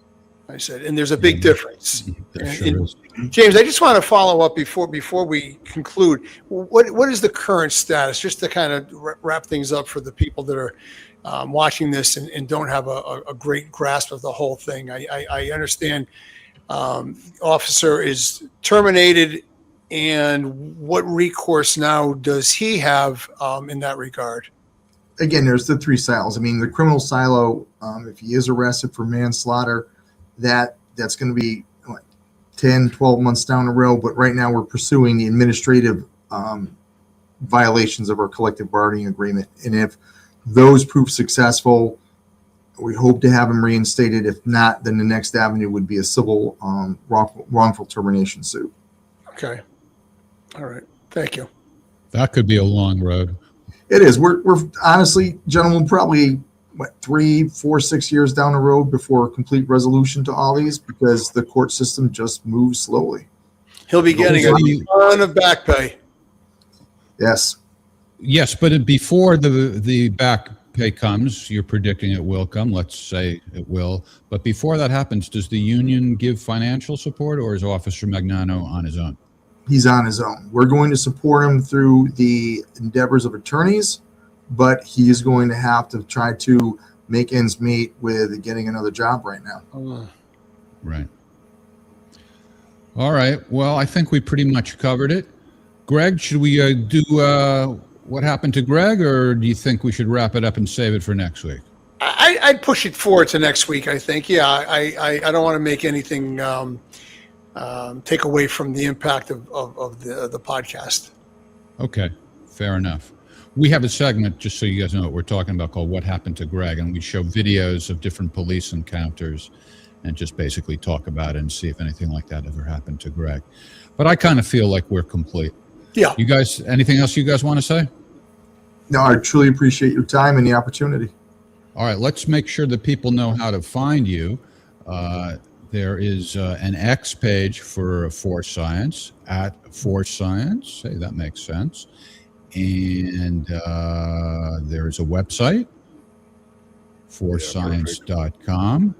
I said, and there's a big difference. And James, I just want to follow up before we conclude. What is the current status, just to kind of wrap things up for the people that are watching this and don't have a great grasp of the whole thing? I understand officer is terminated, and what recourse now does he have in that regard? Again, there's the three silos. I mean, the criminal silo, if he is arrested for manslaughter, that's going to be 10, 12 months down the road. But right now we're pursuing the administrative violations of our collective bargaining agreement. And if those prove successful, we hope to have him reinstated. If not, then the next avenue would be a civil wrongful termination suit. Okay. All right. Thank you. That could be a long road. It is. We're honestly, gentlemen, probably 3, 4, 6 years down the road before a complete resolution to all these, because the court system just moves slowly. He'll be getting a ton of back pay. Yes. Yes, but before the back pay comes, you're predicting it will come. Let's say it will. But before that happens, does the union give financial support, or is Officer Magnano on his own? He's on his own. We're going to support him through the endeavors of attorneys, but he is going to have to try to make ends meet with getting another job right now. Right. All right. Well, I think we pretty much covered it. Greg, should we do what happened to Greg, or do you think we should wrap it up and save it for next week? I'd push it forward to next week, I think. Yeah, I don't want to make anything take away from the impact of the podcast. Okay, fair enough. We have a segment, just so you guys know what we're talking about, called What Happened to Greg, and we show videos of different police encounters and just basically talk about it and see if anything like that ever happened to Greg. But I kind of feel like we're complete. Yeah. You guys, anything else you guys want to say? No, I truly appreciate your time and the opportunity. All right, let's make sure that people know how to find you. There is an X page for Force Science, at Force Science. Hey, that makes sense. And there is a website, forcescience.com.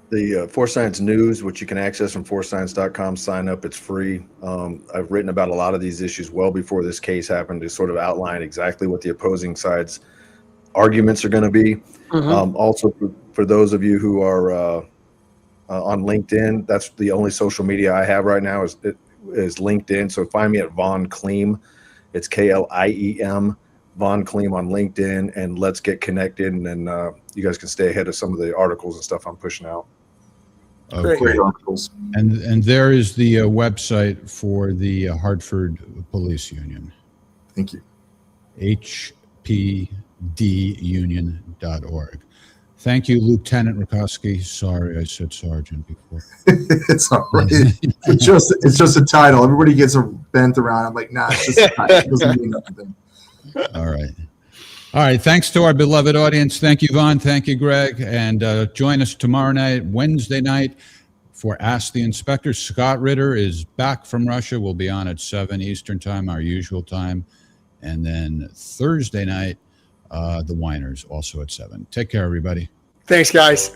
The Force Science News, which you can access from forcescience.com, sign up. It's free. I've written about a lot of these issues well before this case happened to sort of outline exactly what the opposing side's arguments are going to be. Also, for those of you who are on LinkedIn, that's the only social media I have right now is LinkedIn. So find me at Von Kleem. It's Kliem, Von Kleem on LinkedIn, and let's get connected. And then you guys can stay ahead of some of the articles and stuff I'm pushing out. Okay. Great articles. And there is the website for the Hartford Police Union. Thank you. hpdunion.org. Thank you, Lieutenant Rakowski. Sorry, I said sergeant before. It's all right. It's just a title. Everybody gets bent around. I'm like, nah, it's just a title. It doesn't mean nothing. All right. All right. Thanks to our beloved audience. Thank you, Vaughn. Thank you, Greg. And join us tomorrow night, Wednesday night, for Ask the Inspector. Scott Ritter is back from Russia. We'll be on at 7 Eastern time, our usual time. And then Thursday night, the Whiners, also at 7. Take care, everybody. Thanks, guys.